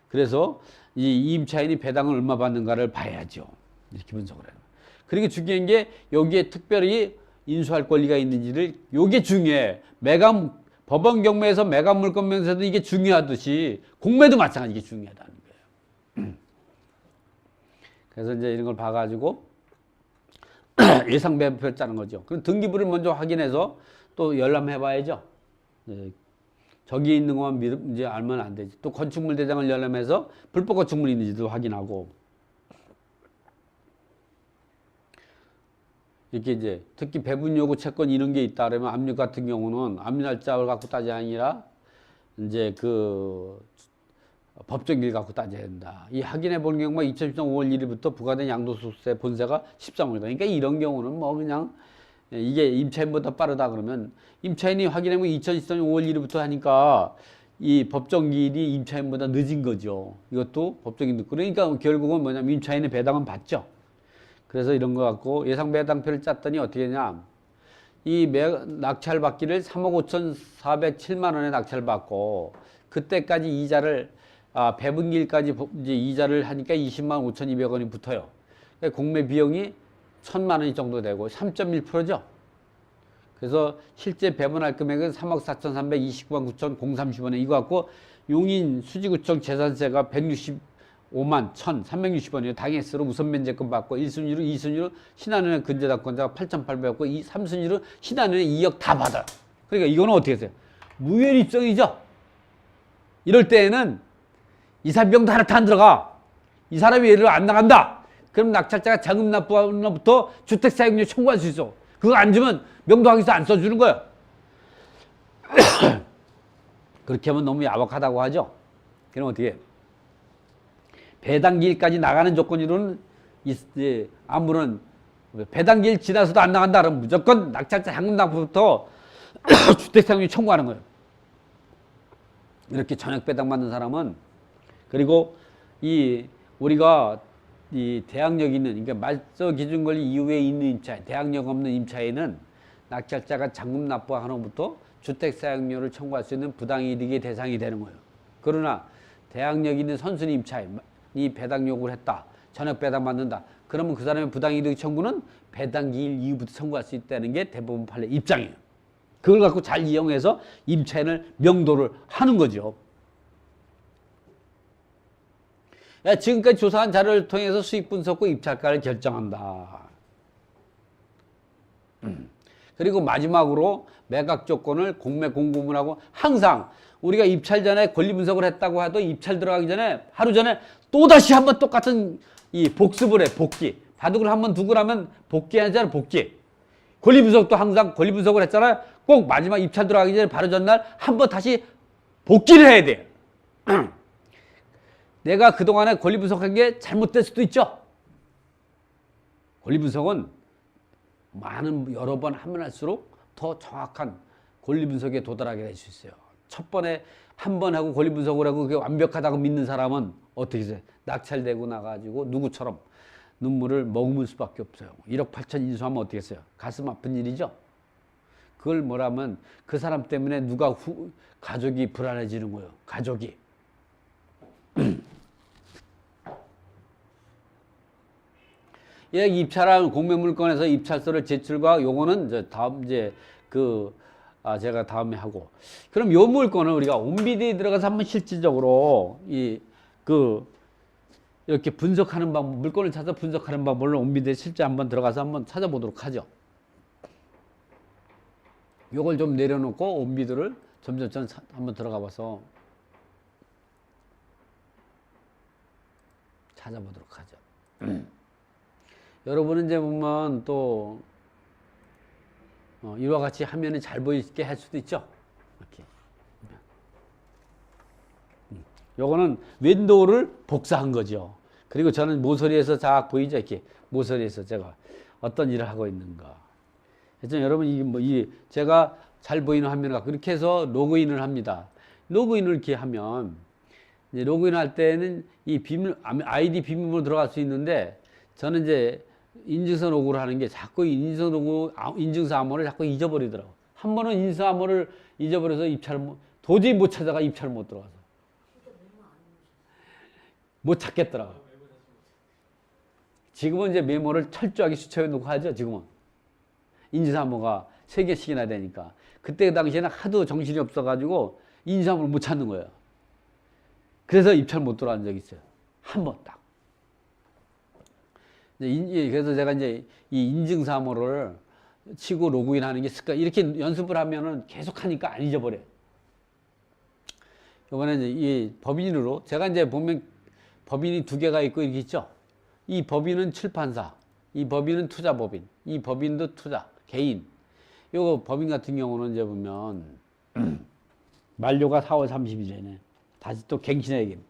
그래서 이 임차인이 배당을 얼마 받는가를 봐야죠. 이렇게 분석을 해요. 그리고 중요한 게 여기에 특별히 인수할 권리가 있는지를, 요게 중요해. 법원 경매에서 매각 물건 명세도 이게 중요하듯이 공매도 마찬가지 이게 중요하다는 거예요. 그래서 이제 이런 걸 봐가지고 예상 배분표를 짜는 거죠. 그럼 등기부를 먼저 확인해서 또 열람해봐야죠. 저기 있는 것만 이제 알면 안 되지. 또 건축물 대장을 열람해서 불법 건축물이 있는지도 확인하고, 이렇게 이제 특히 배분 요구 채권 이런 게 있다 그러면, 압류 같은 경우는 압류 날짜를 갖고 따져야 아니라 이제 그 법정기일 갖고 따져야 된다. 이 확인해 보는 경우가 2013년 5월 1일부터 부과된 양도소득세 본세가 13월. 그러니까 이런 경우는 뭐 그냥 이게 임차인보다 빠르다 그러면, 임차인이 확인하면 2013년 5월 1일부터 하니까 이 법정기일이 임차인보다 늦은 거죠. 이것도 법정기일 늦고. 그러니까 결국은 뭐냐면 임차인의 배당은 받죠. 그래서 이런 거 갖고 예상 배당표를 짰더니 어떻게 되냐, 낙찰 받기를 3억 5,407만 원에 낙찰 받고 그때까지 이자를 배분기일까지 이제 이자를 하니까 20만 5,200원이 붙어요. 그러니까 공매 비용이 1,000만 원이 정도 되고 3.1%죠. 그래서 실제 배분할 금액은 3억 4,329만 9,030원에 이거 갖고 용인 수지구청 재산세가 165만 1,360원이에요. 당해스로 우선 면제금 받고 1순위로 2순위로 신한은행 근저당권자가 8,800 받고 3순위로 신한은행 2억 다 받아요. 그러니까 이거는 어떻게 했어요? 무효 입성이죠. 이럴 때에는 이 사람 명도 하나 다 안 들어가. 이 사람이 예를 안 나간다. 그럼 낙찰자가 자금 납부로부터 주택사용료 청구할 수 있어. 그거 안 주면 명도항에서 안 써주는 거야. 그렇게 하면 너무 야박하다고 하죠. 그럼 어떻게 해? 배당기일까지 나가는 조건으로는 아무런 배당기일 지나서도 안 나간다 그러면 무조건 낙찰자 자금 납부부터 주택사용료 청구하는 거예요. 이렇게 전액 배당받는 사람은 그리고 우리가 대항력 있는 그러니까 말소 기준 권리 이후에 있는 임차인 대항력 없는 임차인은 낙찰자가 잔금 납부한 후부터 주택사용료를 청구할 수 있는 부당이득의 대상이 되는 거예요. 그러나 대항력 있는 선순위 임차인이 배당 요구를 했다. 전액 배당 받는다. 그러면 그 사람의 부당이득 청구는 배당기일 이후부터 청구할 수 있다는 게 대부분 판례 입장이에요. 그걸 갖고 잘 이용해서 임차인을 명도를 하는 거죠. 지금까지 조사한 자료를 통해서 수익 분석과 입찰가를 결정한다. 그리고 마지막으로 매각 조건을 공매 공고문하고 항상 우리가 입찰 전에 권리 분석을 했다고 해도 입찰 들어가기 전에 하루 전에 또다시 한번 똑같은 복습을 해. 복기. 바둑을 한번 두고 나면 복귀하잖아요. 복귀. 권리 분석도 항상 권리 분석을 했잖아요. 꼭 마지막 입찰 들어가기 전에 바로 전날 한번 다시 복귀를 해야 돼요. 내가 그동안에 권리 분석한 게 잘못될 수도 있죠. 권리 분석은 여러 번 하면 할수록 더 정확한 권리 분석에 도달하게 될 수 있어요. 첫 번에 한 번 하고 권리 분석을 하고 그게 완벽하다고 믿는 사람은 어떻게 해요? 낙찰되고 나가지고 누구처럼 눈물을 머금을 수밖에 없어요. 1억 8천 인수하면 어떻게 했어요? 가슴 아픈 일이죠. 그걸 뭐라면 그 사람 때문에 가족이 불안해지는 거예요. 가족이. 입찰한 공매물건에서 입찰서를 제출과 요거는 제가 다음에 하고. 그럼 요 물건을 우리가 온비디에 들어가서 한번 실질적으로 이렇게 분석하는 방법, 물건을 찾아 분석하는 방법을 온비디에 실제 한번 들어가서 한번 찾아보도록 하죠. 요걸 좀 내려놓고 온비디를 점점 한번 들어가 봐서 찾아보도록 하죠. 여러분은 이제 보면 또 이와 같이 화면이 잘 보이게 할 수도 있죠. 이렇게. 요거는 윈도우를 복사한 거죠. 그리고 저는 모서리에서 쫙 보이죠. 이렇게 모서리에서 제가 어떤 일을 하고 있는가. 그래서 여러분 제가 잘 보이는 화면을 갖고 이렇게 해서 로그인을 합니다. 로그인을 이렇게 하면 이제 로그인 할 때는 아이디 비밀번호 들어갈 수 있는데 저는 이제 인증서 로그를 하는 게 자꾸 인증서 암호를 자꾸 잊어버리더라고. 한 번은 인증서 암호를 잊어버려서 도저히 못 찾아가 입찰을 못 들어가서. 못 찾겠더라고. 지금은 이제 메모를 철저하게 수첩해 놓고 하죠, 지금은. 인증서 암호가 3개씩이나 되니까. 그때 당시에는 하도 정신이 없어가지고 인증서 암호를 못 찾는 거예요. 그래서 입찰 못 들어간 적이 있어요. 한 번 딱. 그래서 제가 이제 이 인증사무를 치고 로그인 하는 게 습관, 이렇게 연습을 하면은 계속 하니까 안 잊어버려요. 이번에 이제 이 법인으로, 제가 이제 보면 법인이 2개가 있고 이렇게 있죠. 이 법인은 출판사, 이 법인은 투자법인, 이 법인도 투자, 개인. 요거 법인 같은 경우는 이제 보면 만료가 4월 30일이네. 다시 또 갱신해야겠네.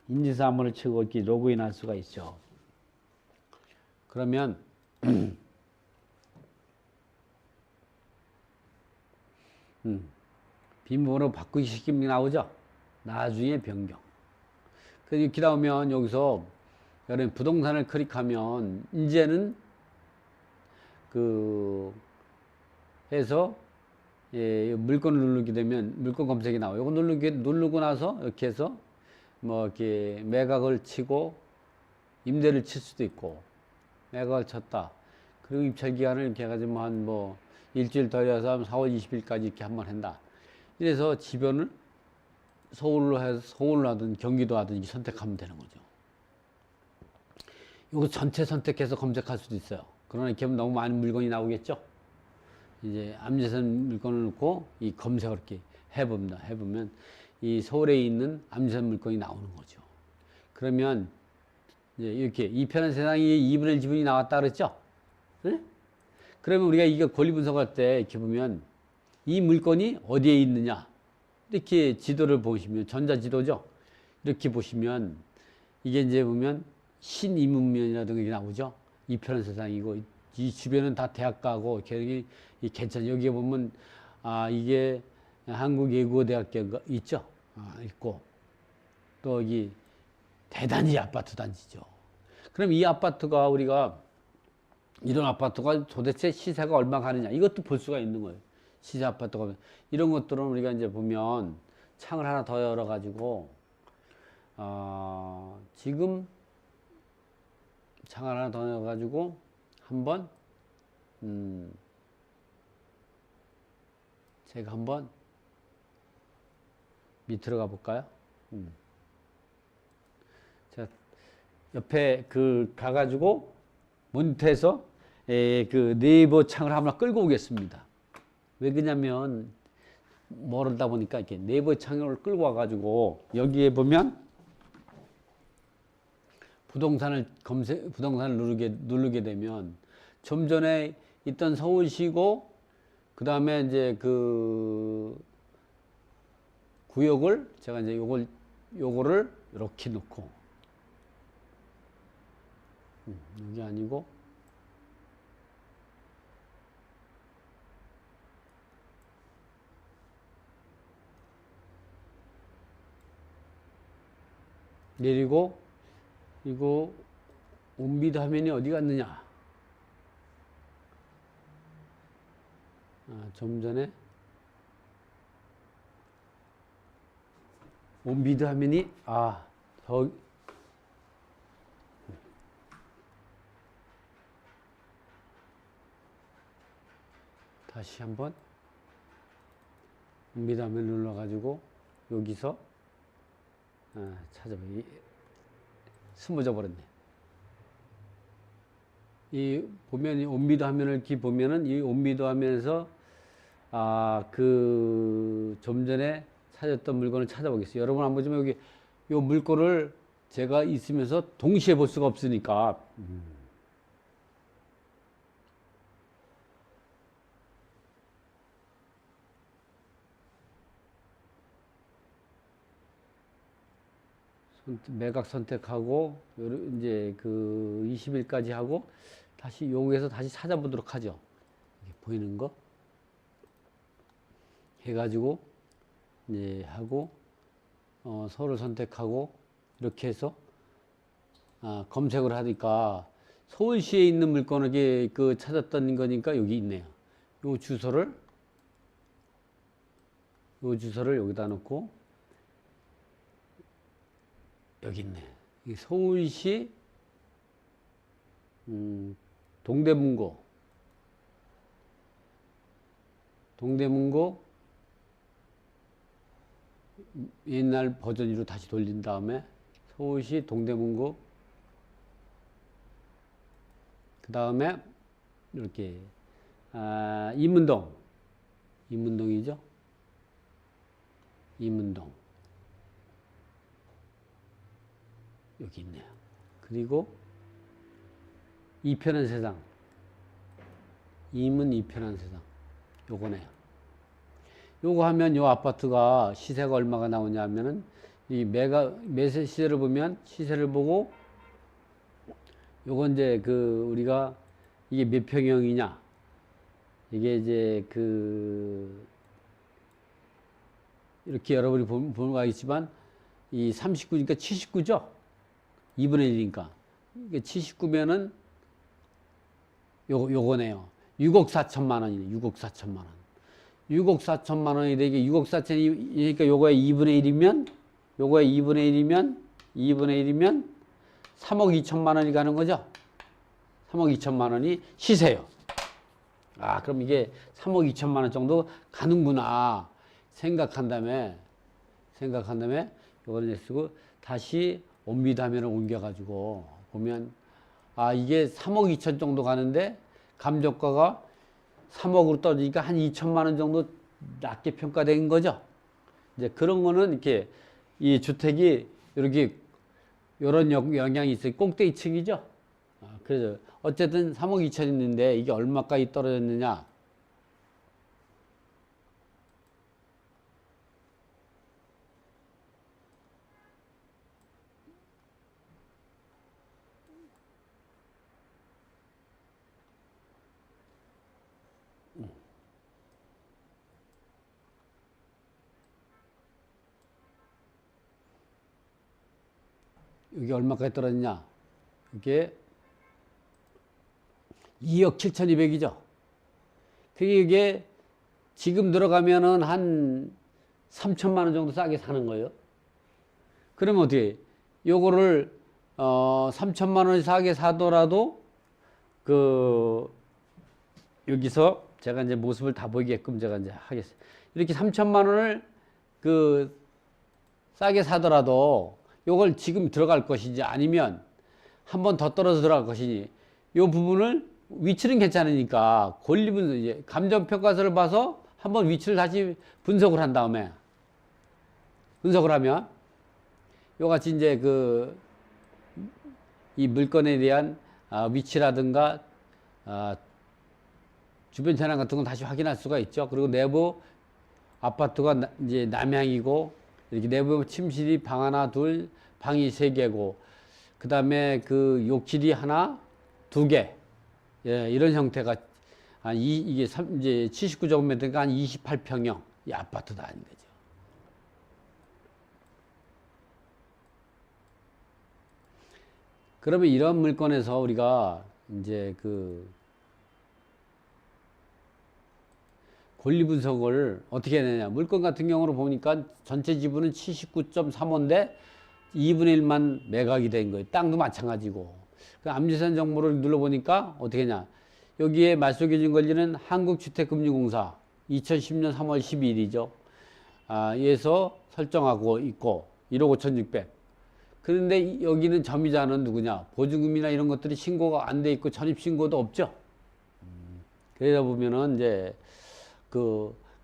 인증서 한번을 치고 이렇게 로그인 할 수가 있죠. 그러면 비밀번호 바꾸기 시키는 게 나오죠. 나중에 변경. 이렇게 나오면 여기서 여러분 부동산을 클릭하면 이제는 그 해서 예, 물건을 누르게 되면 물건 검색이 나와요. 이거 누르고 나서 이렇게 해서 뭐 이렇게 매각을 치고 임대를 칠 수도 있고 매각을 쳤다. 그리고 입찰 기간을 이렇게 해가지고 한 뭐 일주일 더 해서 4월 20일까지 이렇게 한번 한다. 이래서 지변을 서울로 하든 경기도 하든 선택하면 되는 거죠. 이거 전체 선택해서 검색할 수도 있어요. 그러나 이렇게 하면 너무 많은 물건이 나오겠죠. 이제 암지선 물건을 넣고 이 검색을 이렇게 해봅니다. 해보면 이 서울에 있는 암지선 물건이 나오는 거죠. 그러면 이제 이렇게 이 편한 세상에 2분의 1 지분이 나왔다 그랬죠? 네? 그러면 우리가 이거 권리 분석할 때 이렇게 보면 이 물건이 어디에 있느냐 이렇게 지도를 보시면 전자지도죠. 이렇게 보시면 이게 이제 보면 신이문면이라든가 이게 나오죠. 이 편한 세상이고 이 주변은 다 대학가고 괜찮아. 여기에 보면 이게 한국예국어대학교가 있죠. 있고 또 여기 대단지 아파트 단지죠. 그럼 이 아파트가 우리가 이런 아파트가 도대체 시세가 얼마 가느냐 이것도 볼 수가 있는 거예요. 시세 아파트가 이런 것들은 우리가 이제 보면 창을 하나 더 열어 가지고 지금 창을 하나 더 열어 가지고 한번 제가 한번 밑으로 가 볼까요? 자, 옆에 가가지고 모니터에서 그 네이버 창을 한번 끌고 오겠습니다. 왜 그러냐면 모르다 보니까 이렇게 네이버 창을 끌고 와가지고 여기에 보면 부동산을 누르게 되면 좀 전에 있던 서울시고 그 다음에 이제 그 구역을 제가 이제 요거를 이렇게 놓고 여기 아니고 내리고 이거 온비드 화면이 어디 갔느냐? 좀 전에 온비드 화면이 다시 한번 온비드 화면 눌러가지고 여기서 찾아보기 스무져 버렸네. 이 보면 온비드 화면을 이렇게 보면은 이 온비드 화면에서 좀 전에 찾았던 물건을 찾아보겠어요. 여러분 한번 보시면 여기 요 물건을 제가 있으면서 동시에 볼 수가 없으니까 매각 선택하고 이제 그 20일까지 하고 다시 여기에서 다시 찾아보도록 하죠. 보이는 거 해가지고 이제 하고 서울을 선택하고 이렇게 해서 검색을 하니까 서울시에 있는 물건을 찾았던 거니까 여기 있네요. 요 주소를 여기다 넣고 여기 있네. 서울시 동대문고 옛날 버전으로 다시 돌린 다음에 서울시 동대문고 그 다음에 이렇게 이문동이죠. 이문동 여기 있네요. 그리고 이편한 세상 이편한 세상 요거네요. 요거 하면 요 아파트가 시세가 얼마가 나오냐 하면은 이 매세 시세를 보면 시세를 보고 요건 이제 우리가 이게 몇 평형이냐 이게 이제 이렇게 여러분이 보는 거 있지만 이 39니까 79죠. 2분의 1이니까. 이게 79면은 요거네요. 6억 4천만 원이네. 6억 4천만 원. 6억 4천만 원이 되게 6억 4천이, 그러니까 요거에 2분의 1이면, 요거에 2분의 1이면, 2분의 1이면 3억 2천만 원이 가는 거죠. 3억 2천만 원이 시세요. 아, 그럼 이게 3억 2천만 원 정도 가는구나. 생각한 다음에 요거를 쓰고 다시 온비드 화면을 옮겨가지고 보면, 아, 이게 3억 2천 정도 가는데 감정가가 3억으로 떨어지니까 한 2천만 원 정도 낮게 평가된 거죠. 이제 그런 거는 이렇게 이 주택이 이렇게 이런 영향이 있어요. 꼭대기층이죠. 아, 그래서 어쨌든 3억 2천 있는데 이게 얼마까지 떨어졌느냐. 이게 얼마까지 떨어졌냐. 이게 2억 7,200이죠. 그게 이게 지금 들어가면은 한 3천만 원 정도 싸게 사는 거예요. 그러면 어떻게, 요거를, 3천만 원 싸게 사더라도, 여기서 제가 이제 모습을 다 보이게끔 제가 이제 하겠어요. 이렇게 3천만 원을 싸게 사더라도 요걸 지금 들어갈 것인지 아니면 한 번 더 떨어져 들어갈 것이니, 요 부분을 위치는 괜찮으니까 권리분석, 이제 감정평가서를 봐서 한번 위치를 다시 분석을 한 다음에, 분석을 하면 요같이 이제 이 물건에 대한 위치라든가 주변 재난 같은 건 다시 확인할 수가 있죠. 그리고 내부 아파트가 이제 남향이고, 이렇게 내부 침실이 방 하나, 둘, 방이 3개고, 그 다음에 욕실이 하나, 2개. 예, 이런 형태가, 이게 이제 79제곱미터니까 한 28평형. 이 아파트도 아닌 거죠. 그러면 이런 물건에서 우리가 이제 권리 분석을 어떻게 해내냐. 물건 같은 경우로 보니까 전체 지분은 79.35인데 2분의 1만 매각이 된 거예요. 땅도 마찬가지고. 그 암지산 정보를 눌러보니까 어떻게 했냐. 여기에 말소기준 권리는 한국주택금융공사 2010년 3월 12일이죠. 에서 설정하고 있고 1억 5,600. 그런데 여기는 점유자는 누구냐. 보증금이나 이런 것들이 신고가 안 돼 있고 전입신고도 없죠. 그러다 보면은 이제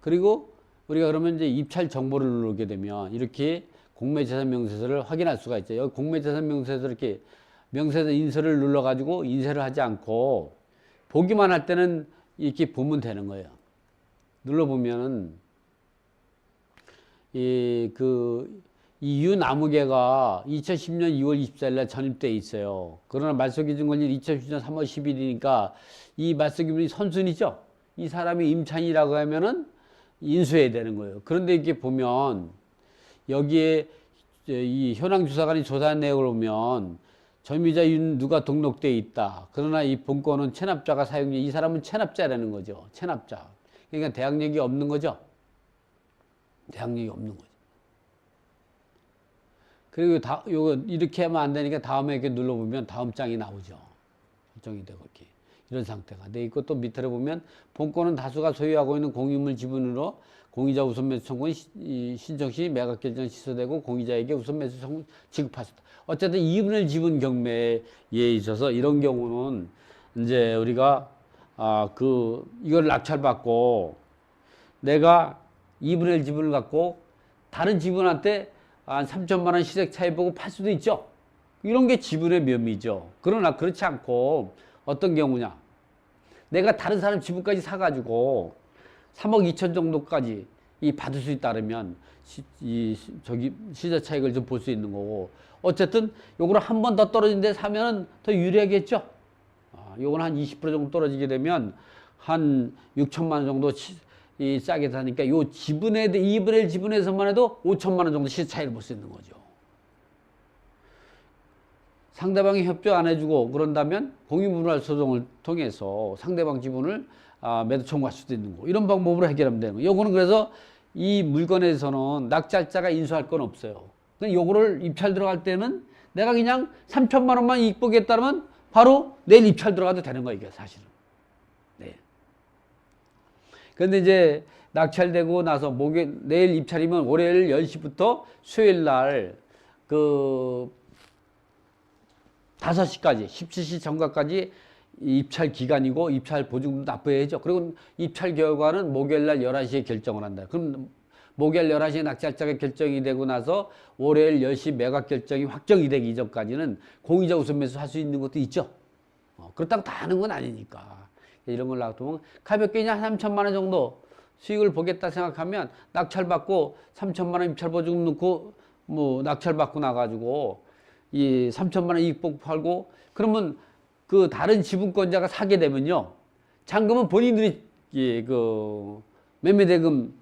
그리고 우리가 그러면 이제 입찰 정보를 누르게 되면 이렇게 공매재산명세서를 확인할 수가 있죠. 여기 공매재산명세서 이렇게 명세서 인쇄를 눌러가지고 인쇄를 하지 않고 보기만 할 때는 이렇게 보면 되는 거예요. 눌러보면은 이 유나무개가 2010년 2월 24일 날 전입돼 있어요. 그러나 말소기준권리 2010년 3월 10일이니까 이 말소기준이 선순위죠. 이 사람이 임차인이라고 하면은 인수해야 되는 거예요. 그런데 이렇게 보면 여기에 이 현황조사관이 조사한 내용을 보면 점유자 누가 등록되어 있다. 그러나 이 본권은 체납자가 사용자, 이 사람은 체납자라는 거죠. 체납자. 그러니까 대항력이 없는 거죠. 대항력이 없는 거죠. 그리고 요거 이렇게 하면 안 되니까 다음에 이렇게 눌러보면 다음 장이 나오죠. 설정이 되고 이렇게. 이런 상태가 돼 있고, 또 밑에 보면 본권은 다수가 소유하고 있는 공유물 지분으로 공유자 우선 매수 청구는 신청 시 매각 결정 취소되고 공유자에게 우선 매수 청구 지급할 수 있다. 어쨌든 2분의 1 지분 경매에 있어서 이런 경우는 이제 우리가 이걸 낙찰받고 내가 2분의 1 지분을 갖고 다른 지분한테 한 3천만 원 시세 차이 보고 팔 수도 있죠. 이런 게 지분의 묘미죠. 그러나 그렇지 않고 어떤 경우냐. 내가 다른 사람 지분까지 사가지고 3억 2천 정도까지 받을 수 있다면 시세 차익을 좀 볼 수 있는 거고, 어쨌든 요거를 한 번 더 떨어진데 사면은 더 유리하겠죠. 요거는 한 20% 정도 떨어지게 되면 한 6천만 원 정도 싸게 사니까 요 지분에 2분의 1 지분에서만 해도 5천만 원 정도 시세 차이를 볼 수 있는 거죠. 상대방이 협조 안 해주고 그런다면 공유분할 소송을 통해서 상대방 지분을 매도 청구할 수도 있는 거. 이런 방법으로 해결하면 되는 거. 요거는 그래서 이 물건에서는 낙찰자가 인수할 건 없어요. 요거를 입찰 들어갈 때는 내가 그냥 3천만 원만 이익 보겠다면 바로 내일 입찰 들어가도 되는 거예요, 이게 사실은. 네. 근데 이제 낙찰되고 나서 내일 입찰이면 월요일 10시부터 수요일 날 5시까지 17시 정각까지 입찰 기간이고 입찰 보증금도 납부해야죠. 그리고 입찰 결과는 목요일 날 11시에 결정을 한다. 그럼 목요일 11시에 낙찰자가 결정이 되고 나서 월요일 10시 매각 결정이 확정이 되기 이전까지는 공의자 우선 매수 할 수 있는 것도 있죠. 그렇다고 다 하는 건 아니니까. 이런 걸 놔두면 가볍게 그냥 3천만 원 정도 수익을 보겠다 생각하면 낙찰받고 3천만 원 입찰 보증금 넣고 뭐 낙찰받고 나가지고 이 3천만 원 이익 팔고 그러면 그 다른 지분권자가 사게 되면요. 잔금은 본인들이 매매대금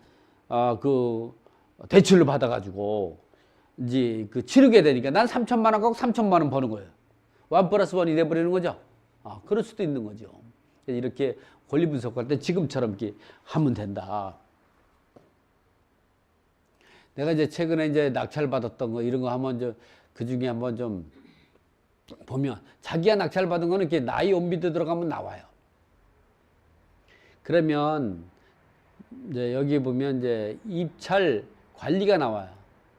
대출로 받아가지고 이제 치르게 되니까 난 3천만 원 갖고 3천만 원 버는 거예요. 1+1이 돼버리는 거죠. 그럴 수도 있는 거죠. 이렇게 권리 분석할 때 지금처럼 이렇게 하면 된다. 내가 이제 최근에 이제 낙찰 받았던 거 이런 거 한번 그 중에 한번 좀 보면 자기가 낙찰 받은 거는 이렇게 나이 온비드 들어가면 나와요. 그러면 이제 여기 보면 이제 입찰 관리가 나와요.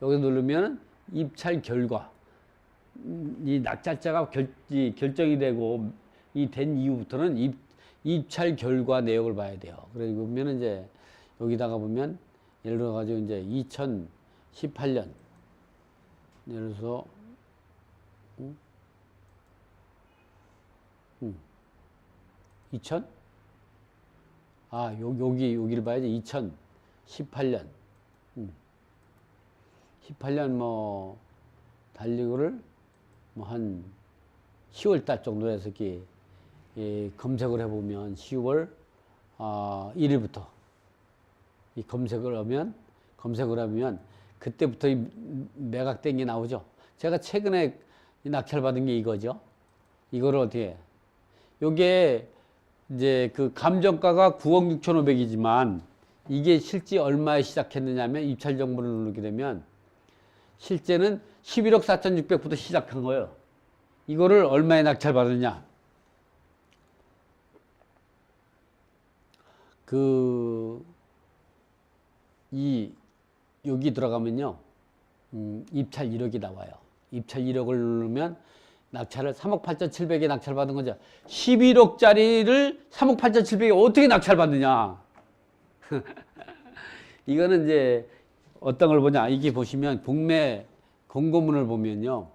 여기 누르면 입찰 결과 이 낙찰자가 결정이 되고 이 된 이후부터는 입찰 결과 내역을 봐야 돼요. 그래서 보면 이제 여기다가 보면 예를 들어 가지고 이제 2018년 예를 들어서 2000 여기를 봐야지. 2018년 18년 뭐 달리고를 뭐 한 10월 달 정도 해서 이렇게 검색을 해보면 10월 1일부터 이 검색을 하면 그때부터 이 매각된 게 나오죠. 제가 최근에 낙찰 받은 게 이거죠. 이거를 어떻게 해? 요게 이제 그 감정가가 9억 6,500이지만 이게 실제 얼마에 시작했느냐면 입찰 정보를 누르게 되면 실제는 11억 4,600부터 시작한 거예요. 이거를 얼마에 낙찰 받았냐? 여기 들어가면요. 입찰 1억이 나와요. 입찰 1억을 누르면 낙찰을 3억 8,700에 낙찰 받은 거죠. 11억짜리를 3억 8,700에 어떻게 낙찰 받느냐. 이거는 이제 어떤 걸 보냐. 이게 보시면 공매 공고문을 보면요.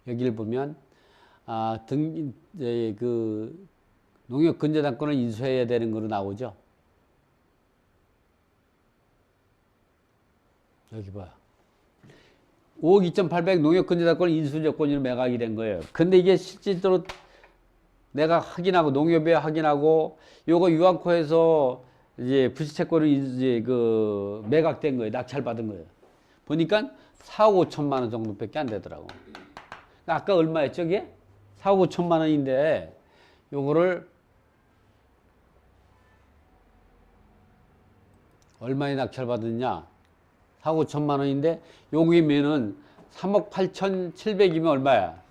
여기를 보면 농협근저당권을 인수해야 되는 거로 나오죠. 여기 봐요. 5억 2,800 농협근저당권 인수조건으로 매각이 된 거예요. 근데 이게 실질적으로 내가 확인하고 농협에 확인하고 요거 유한코에서 이제 부시채권을 이제 매각된 거예요. 낙찰 받은 거예요. 보니까 4억 5천만 원 정도밖에 안 되더라고. 아까 얼마였죠, 이게? 4억 5천만 원인데 요거를 얼마에 낙찰 받았냐? 4억 5천만 원인데 여기면은 3억 8,700이면 얼마야?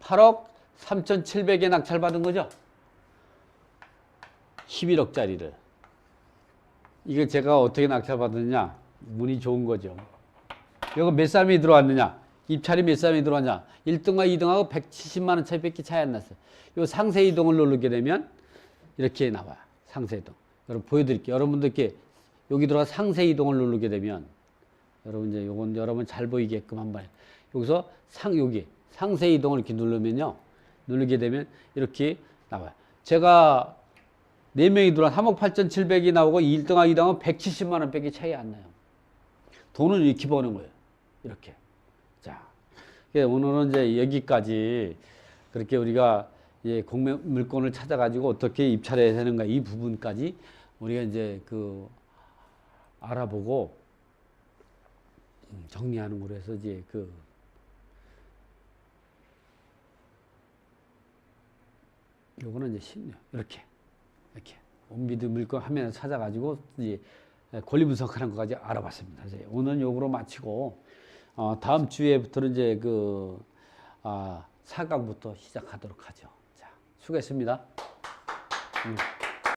8억 3,700에 낙찰 받은 거죠? 11억짜리를. 이거 제가 어떻게 낙찰 받았냐? 운이 좋은 거죠. 이거 몇 사람이 들어왔느냐? 입찰이 몇 사람이 들어왔냐? 1등과 2등하고 170만 원 차이밖에 차이 안 났어요. 이 상세 이동을 누르게 되면 이렇게 나와요. 상세 이동. 여러분 보여드릴게요. 여러분들께 여기 들어가 상세 이동을 누르게 되면 여러분 이제 요건 여러분 잘 보이게끔 한번 여기서 여기 상세 이동을 이렇게 누르면요. 누르게 되면 이렇게 나와요. 제가 4명이 들어와 3억 8,700이 나오고 1등하고 2등하고 170만 원밖에 차이 안 나요. 돈을 이렇게 버는 거예요. 이렇게. 자, 오늘은 이제 여기까지 그렇게 우리가 이제 공매 물건을 찾아가지고 어떻게 입찰해야 되는가 이 부분까지 우리가 이제 알아보고 정리하는 거로 해서 이제 요거는 이제 신뢰. 이렇게 온비드 물건 화면에 찾아가지고 이제 권리 분석하는 것까지 알아봤습니다. 이제 오늘 요거로 마치고 다음 주에부터는 이제 사각부터 시작하도록 하죠. 자, 수고했습니다.